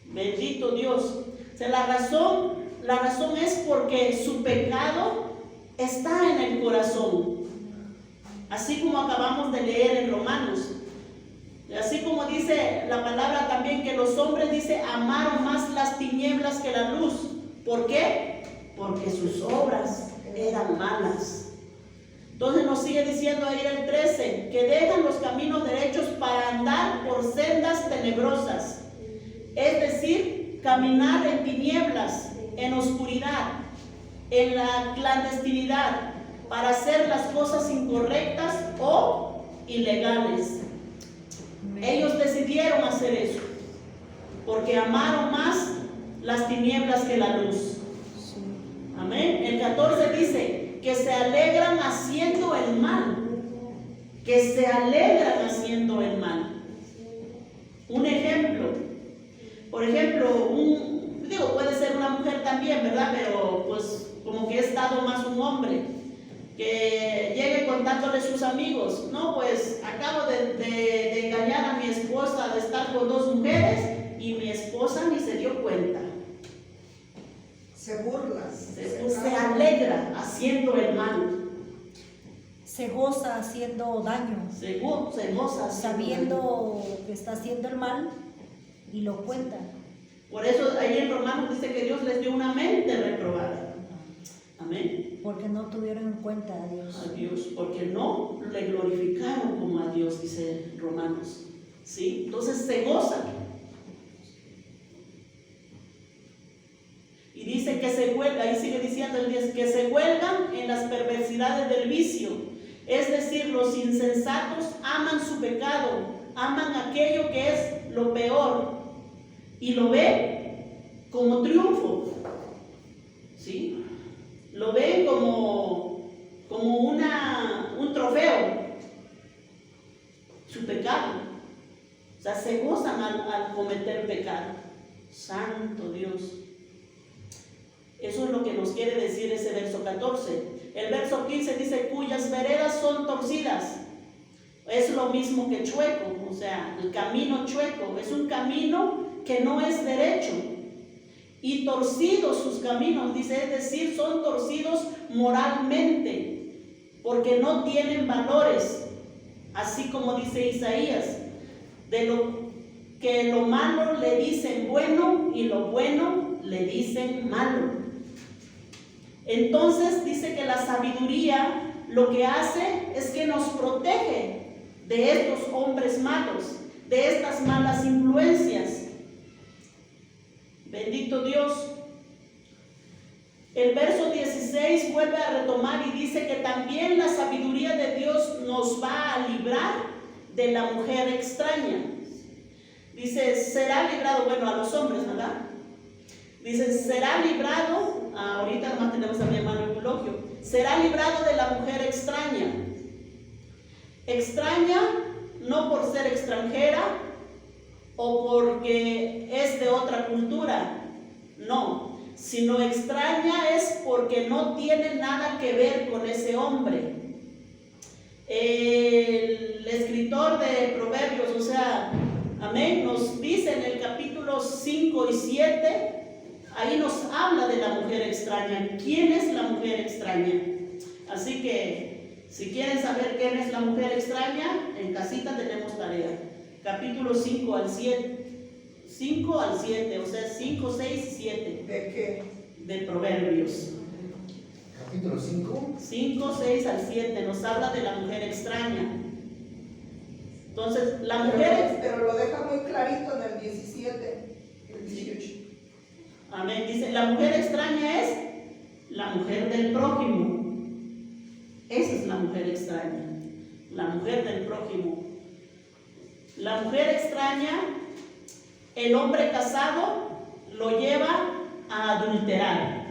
Bendito Dios. O sea, la razón es porque su pecado está en el corazón, así como acabamos de leer en Romanos, así como dice la palabra también que los hombres, dice, amaron más las tinieblas que la luz. ¿Por qué? Porque sus obras eran malas. Entonces nos sigue diciendo ahí el 13, que dejan los caminos derechos para andar por sendas tenebrosas, es decir, caminar en tinieblas, en oscuridad, en la clandestinidad, para hacer las cosas incorrectas o ilegales. Ellos decidieron hacer eso porque amaron más las tinieblas que la luz. Amén. El 14 dice que se alegran haciendo el mal, que se alegran haciendo el mal. Un ejemplo, por ejemplo, puede ser una mujer también, ¿verdad? Pero pues como que es dado más un hombre que llegue contándole a sus amigos, no, pues acabo de engañar a mi esposa, de estar con 2 mujeres y mi esposa ni se dio cuenta.
Se burla.
Se alegra haciendo el mal.
Se goza haciendo daño,
Se goza
sabiendo que está haciendo el mal y lo cuenta.
Por eso ahí en Romanos dice que Dios les dio una mente reprobada. Amén.
Porque no tuvieron en cuenta a Dios.
A Dios, porque no le glorificaron como a Dios, dice Romanos. ¿Sí? Entonces se gozan. Y dice que se huelgan, ahí sigue diciendo el 10, que se huelgan en las perversidades del vicio. Es decir, los insensatos aman su pecado, aman aquello que es lo peor y lo ven como triunfo. ¿Sí? Lo ven como un trofeo, su pecado. O sea, se gozan al cometer pecado. Santo Dios. Eso es lo que nos quiere decir ese verso 14. El verso 15 dice, cuyas veredas son torcidas. es lo mismo que chueco, o sea, el camino chueco es un camino que no es derecho. Y torcidos sus caminos, dice, es decir, son torcidos moralmente, porque no tienen valores, así como dice Isaías, de lo que lo malo le dicen bueno y lo bueno le dicen malo. Entonces dice que la sabiduría lo que hace es que nos protege de estos hombres malos, de estas malas influencias. Bendito Dios. El verso 16 vuelve a retomar y dice que también la sabiduría de Dios nos va a librar de la mujer extraña. Dice, será librado, bueno, a los hombres, ¿verdad? Dice, será librado, ahorita nomás tenemos a mi hermano Eulogio, será librado de la mujer extraña. Extraña no por ser extranjera o porque es de otra cultura, no, sino extraña es porque no tiene nada que ver con ese hombre. El escritor de Proverbios, o sea, amén, nos dice en el capítulo 5 y 7, ahí nos habla de la mujer extraña. ¿Quién es la mujer extraña? Así que, si quieren saber quién es la mujer extraña, en casita tenemos tarea. Capítulo 5 al 7. 5 al 7, o sea, 5, 6 y 7.
¿De qué?
De Proverbios.
Capítulo 5.
5, 6 al 7 nos habla de la mujer extraña. Entonces, la mujer...
Pero lo deja muy clarito en el 17, el 18.
Amén. Dice, la mujer extraña es la mujer del prójimo. Esa es la mujer extraña. La mujer del prójimo. La mujer extraña, el hombre casado lo lleva a adulterar.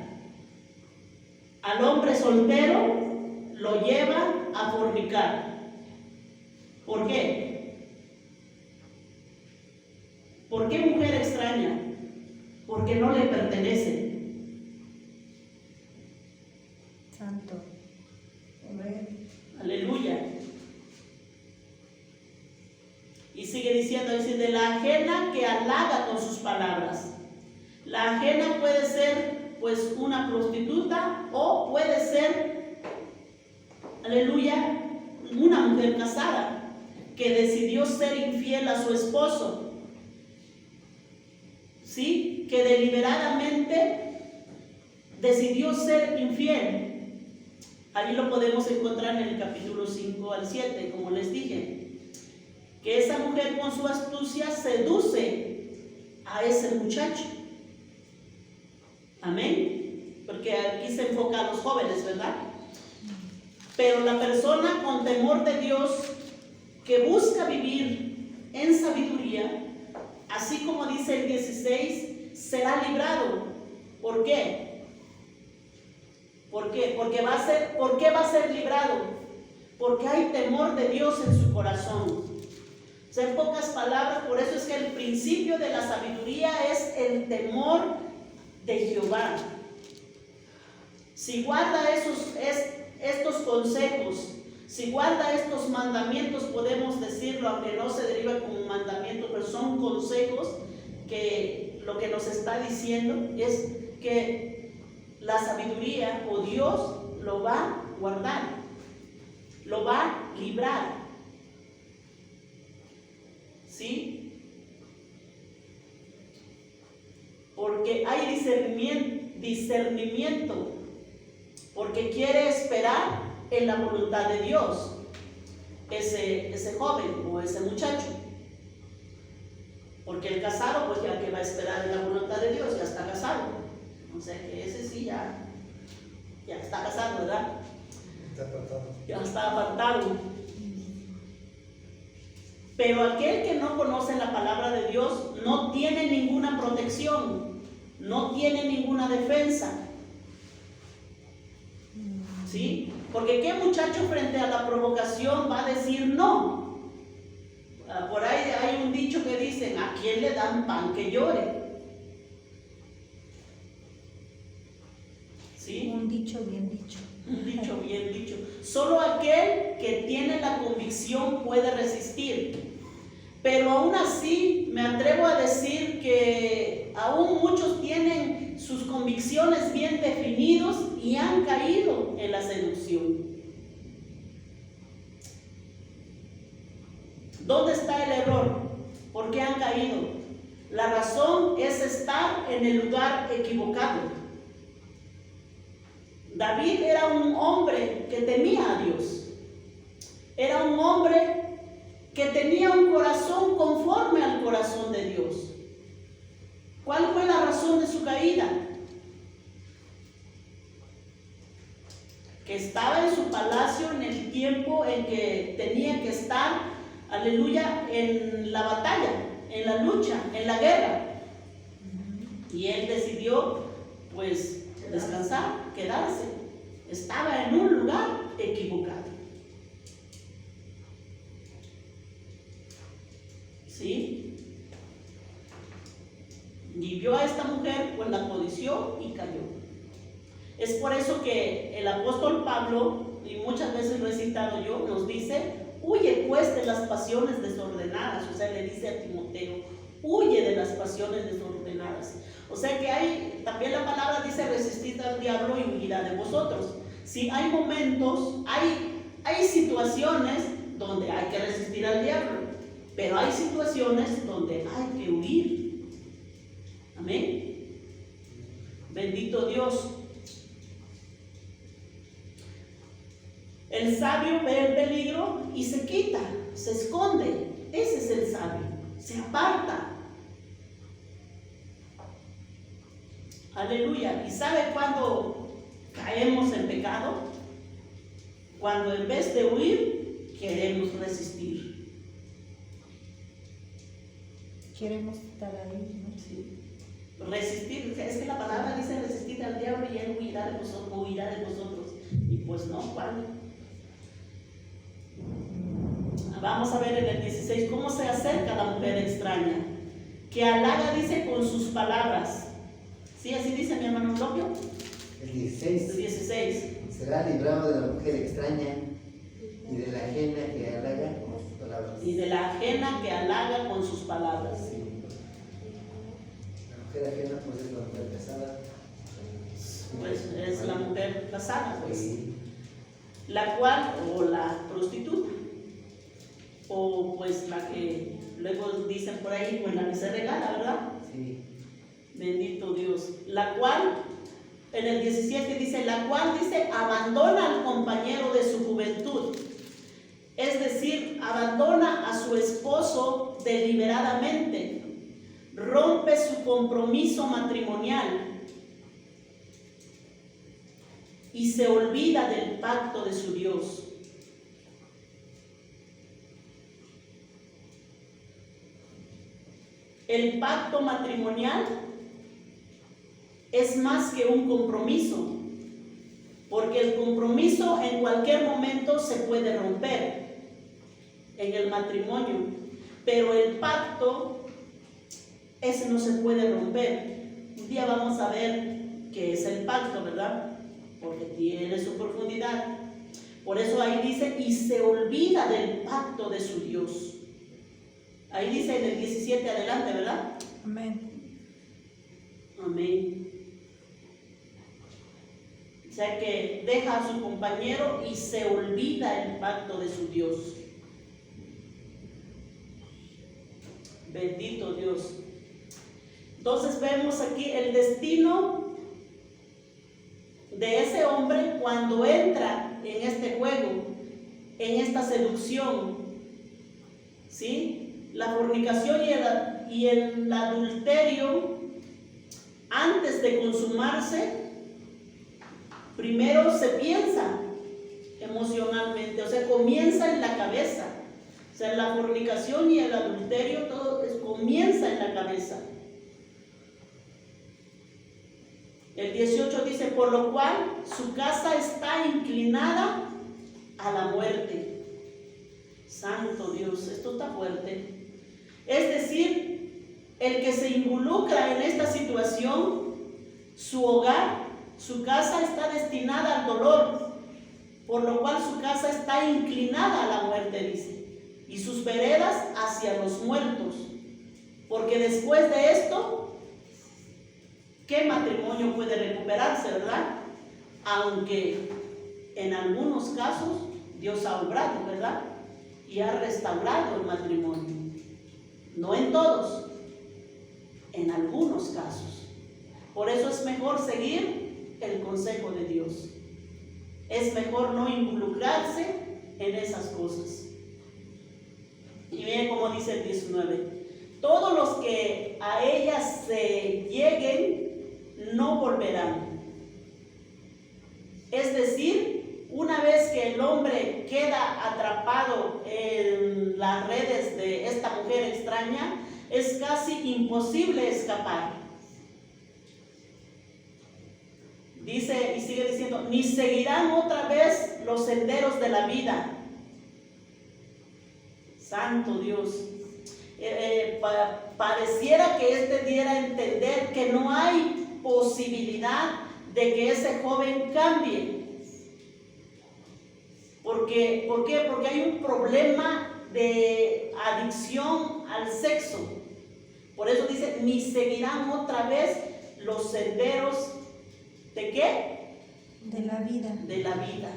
Al hombre soltero lo lleva a fornicar. ¿Por qué? ¿Por qué mujer extraña? Porque no le pertenece.
Santo.
Amén.
Aleluya. Y sigue diciendo, dice, de la ajena que halaga con sus palabras. La ajena puede ser pues una prostituta o puede ser, aleluya, una mujer casada que decidió ser infiel a su esposo. ¿Sí? Que deliberadamente decidió ser infiel. Allí lo podemos encontrar en el capítulo 5 al 7, como les dije. Que esa mujer con su astucia seduce a ese muchacho. Amén. Porque aquí se enfoca a los jóvenes, ¿verdad? Pero la persona con temor de Dios que busca vivir en sabiduría, así como dice el 16, será librado. ¿Por qué? ¿Por qué? Porque ¿por qué va a ser librado? Porque hay temor de Dios en su corazón. O sea, en pocas palabras, por eso es que el principio de la sabiduría es el temor de Jehová. Si guarda estos consejos, si guarda estos mandamientos, podemos decirlo, aunque no se deriva como mandamientos, pero son consejos que lo que nos está diciendo es que la sabiduría o Dios lo va a guardar, lo va a librar. ¿Sí? Porque hay discernimiento, porque quiere esperar en la voluntad de Dios ese joven o ese muchacho. Porque el casado, pues ya que va a esperar en la voluntad de Dios, ya está casado. O sea que ese sí ya está casado, ¿verdad?
Está apartado.
Ya está apartado. Pero aquel que no conoce la palabra de Dios no tiene ninguna protección, no tiene ninguna defensa. ¿Sí? Porque ¿qué muchacho frente a la provocación va a decir no? Por ahí hay un dicho que dicen, ¿a quién le dan pan que llore? ¿Sí?
Un dicho bien dicho.
Un dicho bien dicho. Solo aquel que tiene la convicción puede resistir. Pero aún así me atrevo a decir que aún muchos tienen sus convicciones bien definidos y han caído en la seducción. ¿Dónde está el error? ¿Por qué han caído? La razón es estar en el lugar equivocado. David era un hombre que temía a Dios. Era un hombre que tenía un corazón conforme al corazón de Dios. ¿Cuál fue la razón de su caída? Que estaba en su palacio en el tiempo en que tenía que estar, aleluya, en la batalla, en la lucha, en la guerra. Y él decidió, pues, descansar, quedarse. Estaba en un lugar equivocado. ¿Sí? Y vio a esta mujer, pues la codició y cayó. Es por eso que el apóstol Pablo, y muchas veces lo he citado yo, nos dice: huye pues de las pasiones desordenadas. O sea, le dice a Timoteo: huye de las pasiones desordenadas. O sea que hay, también la palabra dice: resistid al diablo y huirá de vosotros. Sí, hay momentos, hay situaciones donde hay que resistir al diablo, pero hay situaciones donde hay que huir. Amén. Bendito Dios. El sabio ve el peligro y se quita, se esconde. Ese es el sabio, se aparta. Aleluya. ¿Y sabe cuándo caemos en pecado? Cuando en vez de huir, queremos resistir.
Queremos estar ahí, ¿no?
Sí. Resistir, es que la palabra dice: resistir al diablo y él huirá de vosotros. Y pues no, ¿cuál? Vamos a ver en el 16 cómo se acerca la mujer extraña, que halaga, dice, con sus palabras. ¿Sí? Así dice mi hermano Glopio.
El 16.
El 16.
Será librado de la mujer extraña y de la ajena que halaga con sus palabras.
Y de la ajena que halaga con sus palabras.
Sí. La mujer ajena pues es la mujer casada.
Pues es la mujer casada, pues.
Sí.
La cual, o la prostituta, o pues la que luego dicen por ahí, pues la que se regala, ¿verdad?
Sí.
Bendito Dios. La cual, en el 17 dice: la cual, dice, abandona al compañero de su juventud. Es decir, abandona a su esposo deliberadamente, rompe su compromiso matrimonial y se olvida del pacto de su Dios. El pacto matrimonial es más que un compromiso, porque el compromiso en cualquier momento se puede romper en el matrimonio, pero el pacto, ese no se puede romper. Un día vamos a ver qué es el pacto, ¿verdad? Porque tiene su profundidad. Por eso ahí dice: y se olvida del pacto de su Dios. Ahí dice en el 17 adelante, ¿verdad?
Amén.
Amén. O sea que deja a su compañero y se olvida el pacto de su Dios. Bendito Dios. Entonces vemos aquí el destino de ese hombre cuando entra en este juego, en esta seducción. ¿Sí? La fornicación y el adulterio, antes de consumarse, primero se piensa emocionalmente, o sea, comienza en la cabeza. O sea, la fornicación y el adulterio, todo comienza en la cabeza. El 18 dice: por lo cual su casa está inclinada a la muerte. Santo Dios, esto está fuerte. Es decir, el que se involucra en esta situación, su hogar, su casa está destinada al dolor, por lo cual su casa está inclinada a la muerte, dice, y sus veredas hacia los muertos. Porque después de esto, ¿qué matrimonio puede recuperarse, verdad? Aunque en algunos casos Dios ha obrado, ¿verdad? Y ha restaurado el matrimonio. No en todos, en algunos casos. Por eso es mejor seguir el consejo de Dios. Es mejor no involucrarse en esas cosas. Y miren cómo dice el 19. Todos los que a ellas se lleguen no volverán. Es decir, una vez que el hombre queda atrapado en las redes de esta mujer extraña, es casi imposible escapar. Dice y sigue diciendo, ni seguirán otra vez los senderos de la vida. Santo Dios. Pareciera que este diera a entender que no hay posibilidad de que ese joven cambie. ¿Por qué? Porque hay un problema de adicción al sexo. Por eso dice, ni seguirán otra vez los senderos ¿de qué?
De la vida.
De la vida.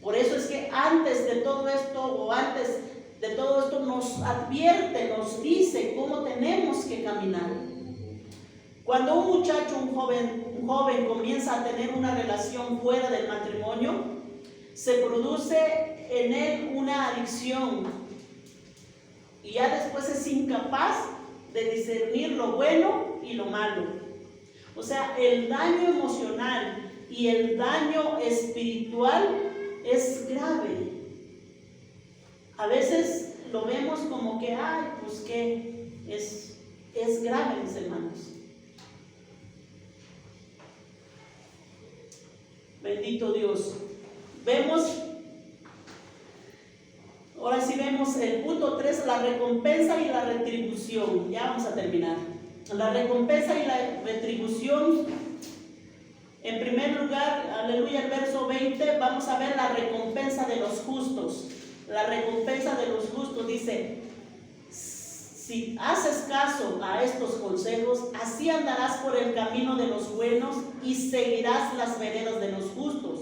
Por eso es que antes de todo esto, nos advierte, nos dice cómo tenemos que caminar. Cuando un muchacho, un joven comienza a tener una relación fuera del matrimonio, se produce en él una adicción y ya después es incapaz de discernir lo bueno y lo malo. O sea, el daño emocional y el daño espiritual es grave. A veces lo vemos como que, pues que es grave, mis hermanos. Bendito Dios. Ahora sí vemos el punto 3, la recompensa y la retribución. Ya vamos a terminar. La recompensa y la retribución. En primer lugar, aleluya, el verso 20, vamos a ver la recompensa de los justos. La recompensa de los justos dice, si haces caso a estos consejos, así andarás por el camino de los buenos y seguirás las veredas de los justos.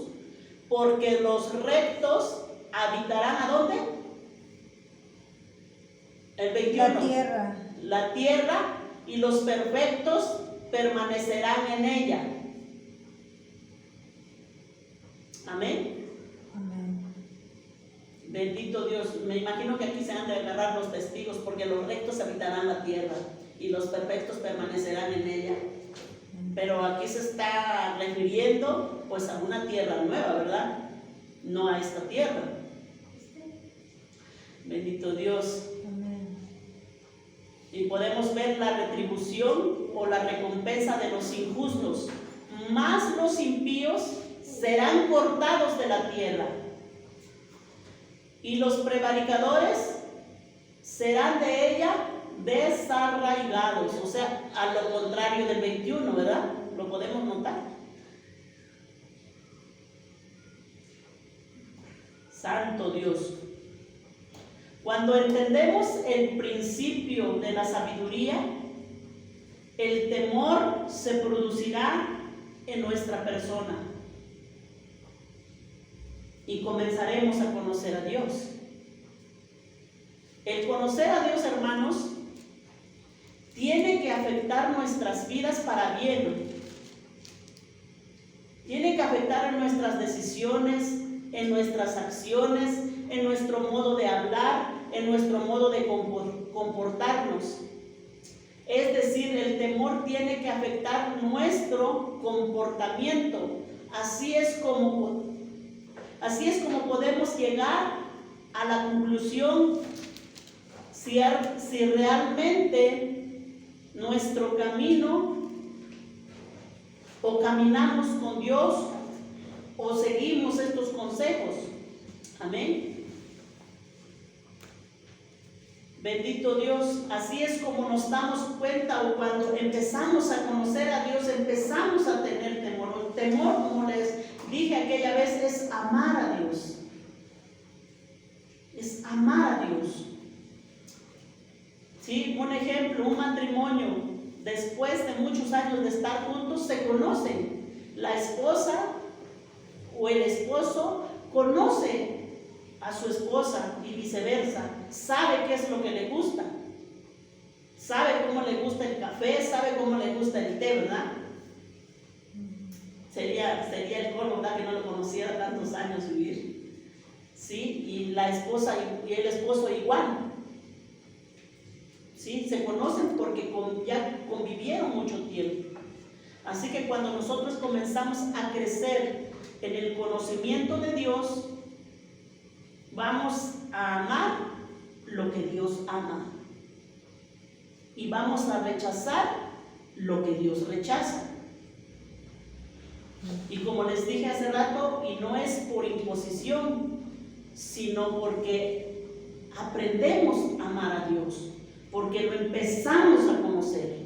Porque los rectos habitarán ¿a dónde? El 21.
La tierra.
La tierra, y los perfectos permanecerán en ella. Amén.
Amén.
Bendito Dios. Me imagino que aquí se han de agarrar los testigos, porque los rectos habitarán la tierra y los perfectos permanecerán en ella. Pero aquí se está refiriendo pues a una tierra nueva, ¿verdad? No a esta tierra. Bendito Dios.
Amén.
Y podemos ver la retribución o la recompensa de los injustos. Más los impíos serán cortados de la tierra, y los prevaricadores serán de ella desarraigados. O sea, a lo contrario del 21, ¿verdad? Lo podemos notar. Santo Dios. Cuando entendemos el principio de la sabiduría, el temor se producirá en nuestra persona y comenzaremos a conocer a Dios. El conocer a Dios, hermanos, tiene que afectar nuestras vidas para bien. Tiene que afectar en nuestras decisiones, en nuestras acciones, en nuestro modo de hablar, en nuestro modo de comportarnos. Es decir, el temor tiene que afectar nuestro comportamiento. Así es como podemos llegar a la conclusión si realmente nuestro camino, o caminamos con Dios o seguimos estos consejos. Amén. Bendito Dios. Así es como nos damos cuenta, o cuando empezamos a conocer a Dios, empezamos a tener temor. temor, como les dije aquella vez, es amar a Dios. Es amar a Dios. ¿Sí? Un ejemplo, un matrimonio, después de muchos años de estar juntos, se conocen. La esposa o el esposo conoce a su esposa y viceversa, sabe qué es lo que le gusta, sabe cómo le gusta el café, sabe cómo le gusta el té, ¿verdad? Sería el colmo, ¿verdad? Que no lo conociera tantos años vivir, ¿sí? Y la esposa y el esposo igual, ¿sí? Se conocen porque ya convivieron mucho tiempo. Así que cuando nosotros comenzamos a crecer en el conocimiento de Dios, vamos a amar lo que Dios ama y vamos a rechazar lo que Dios rechaza. Y como les dije hace rato, y no es por imposición, sino porque aprendemos a amar a Dios, porque lo empezamos a conocer.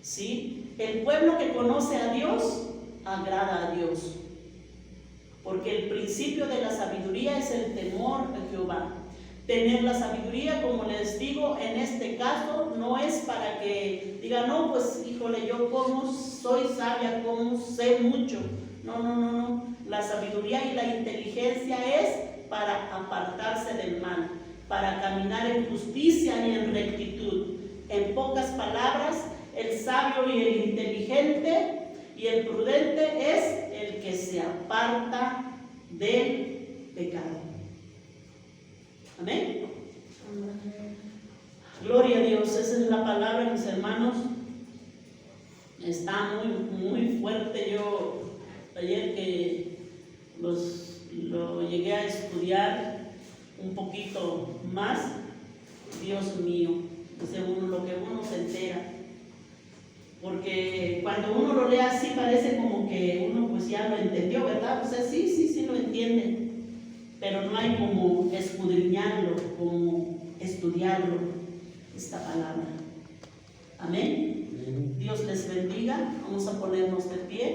¿Sí? El pueblo que conoce a Dios agrada a Dios, porque el principio de la sabiduría es el temor a Jehová. Tener la sabiduría, como les digo, en este caso no es para que digan, no, pues híjole, yo como soy sabia, como sé mucho. No. La sabiduría y la inteligencia es para apartarse del mal, para caminar en justicia y en rectitud. En pocas palabras, el sabio y el inteligente y el prudente es el que se aparta del pecado. Amén. Gloria a Dios. Esa es la palabra, mis hermanos. Está muy fuerte. Yo ayer que lo llegué a estudiar un poquito más, Dios mío, dice uno lo que uno se entera. Porque cuando uno lo lee así parece como que uno pues ya lo entendió, ¿verdad? O sea, sí lo entiende. Pero no hay como escudriñarlo, como estudiarlo, esta palabra. Amén. Dios les bendiga. Vamos a ponernos de pie.